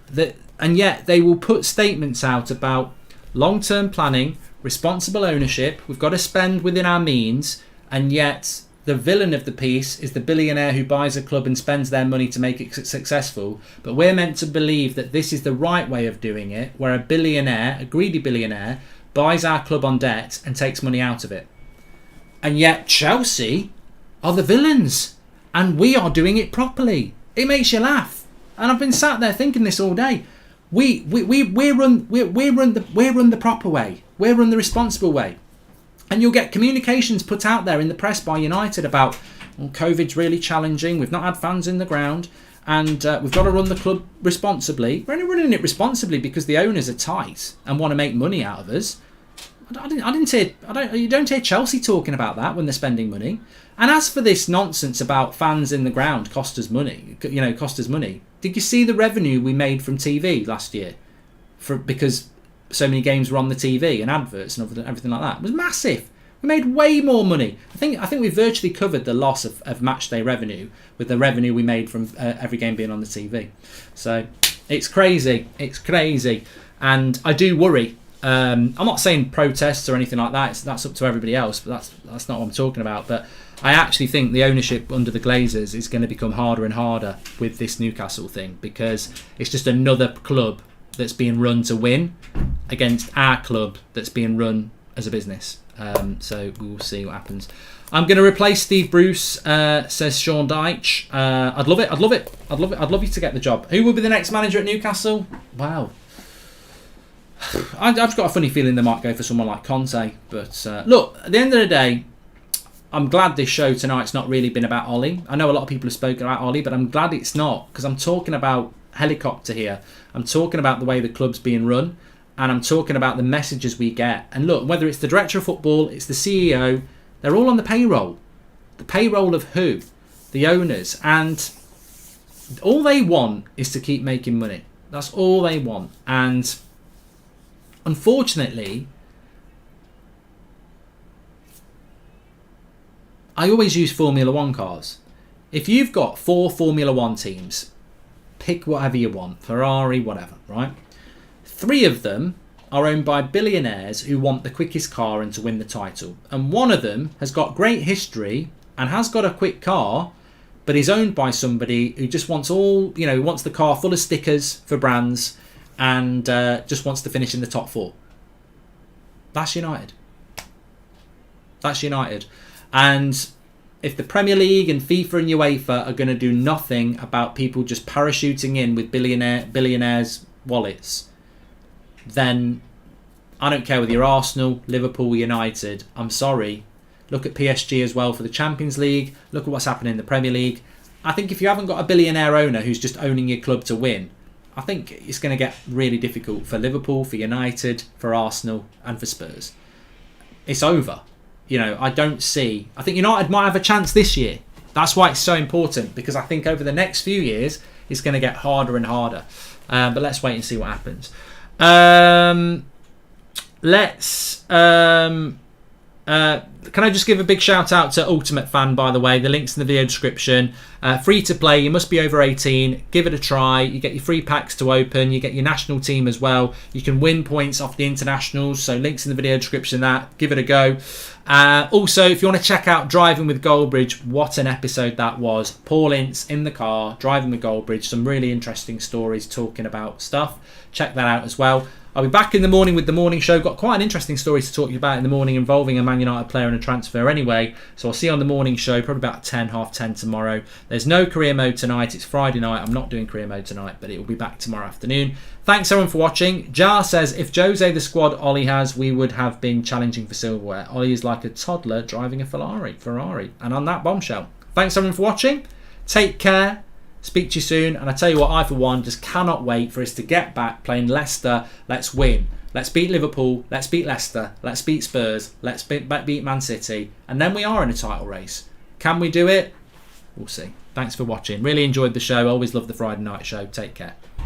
and yet they will put statements out about long-term planning, responsible ownership. We've got to spend within our means, and yet the villain of the piece is the billionaire who buys a club and spends their money to make it successful. But we're meant to believe that this is the right way of doing it, where a billionaire, a greedy billionaire, buys our club on debt and takes money out of it. And yet Chelsea are the villains, and we are doing it properly. It makes you laugh. And I've been sat there thinking this all day. We're run the proper way. We're run the responsible way. And you'll get communications put out there in the press by United about, well, COVID's really challenging, we've not had fans in the ground, and we've got to run the club responsibly. We're only running it responsibly because the owners are tight and want to make money out of us. You don't hear Chelsea talking about that when they're spending money. And as for this nonsense about fans in the ground cost us money, did you see the revenue we made from TV last year? Because so many games were on the TV and adverts and everything like that. It was massive. We made way more money. I think we virtually covered the loss of matchday revenue with the revenue we made from every game being on the TV. So it's crazy. It's crazy. And I do worry. I'm not saying protests or anything like that. That's up to everybody else, but that's not what I'm talking about. But I actually think the ownership under the Glazers is going to become harder and harder with this Newcastle thing, because it's just another club that's being run to win against our club that's being run as a business. So we will see what happens. I'm going to replace Steve Bruce, says Sean Deitch. I'd love it. I'd love you to get the job. Who will be the next manager at Newcastle? Wow. I've got a funny feeling they might go for someone like Conte. But look, at the end of the day, I'm glad this show tonight's not really been about Ollie. I know a lot of people have spoken about Ollie, but I'm glad it's not, because I'm talking about helicopter here. I'm talking about the way the club's being run, and I'm talking about the messages we get. And look, whether it's the director of football, it's the CEO, they're all on the payroll. The payroll of who? The owners. And all they want is to keep making money. That's all they want. And unfortunately, I always use Formula One cars. If you've got 4 Formula One teams, pick whatever you want, Ferrari, whatever, right? 3 of them are owned by billionaires who want the quickest car and to win the title. And one of them has got great history and has got a quick car, but is owned by somebody who just wants wants the car full of stickers for brands, and just wants to finish in the top 4. That's United. That's United. And if the Premier League and FIFA and UEFA are going to do nothing about people just parachuting in with billionaires' wallets, then I don't care whether you're Arsenal, Liverpool, United. I'm sorry. Look at PSG as well for the Champions League. Look at what's happening in the Premier League. I think if you haven't got a billionaire owner who's just owning your club to win, I think it's going to get really difficult for Liverpool, for United, for Arsenal and for Spurs. It's over. You know, I think United might have a chance this year. That's why it's so important, because I think over the next few years it's going to get harder and harder. But let's wait and see what happens. Can I just give a big shout out to Ultimate Fan, by the way? The link's in the video description. Free to play. You must be over 18. Give it a try. You get your free packs to open. You get your national team as well. You can win points off the internationals. So links in the video description. Give it a go. Also, if you want to check out Driving with Goldbridge, what an episode that was. Paul Ince in the car, driving with Goldbridge. Some really interesting stories talking about stuff. Check that out as well. I'll be back in the morning with the morning show. Got quite an interesting story to talk to you about in the morning involving a Man United player and a transfer anyway. So I'll see you on the morning show, probably about 10, half 10 tomorrow. There's no career mode tonight. It's Friday night. I'm not doing career mode tonight, but it will be back tomorrow afternoon. Thanks everyone for watching. Jar says, if Jose the squad Ollie has, we would have been challenging for silverware. Ollie is like a toddler driving a Ferrari. And on that bombshell, thanks everyone for watching. Take care. Speak to you soon, and I tell you what, I for one just cannot wait for us to get back playing Leicester. Let's win. Let's beat Liverpool. Let's beat Leicester. Let's beat Spurs. Let's beat Man City, and then we are in a title race. Can we do it? We'll see. Thanks for watching. Really enjoyed the show. Always love the Friday night show. Take care.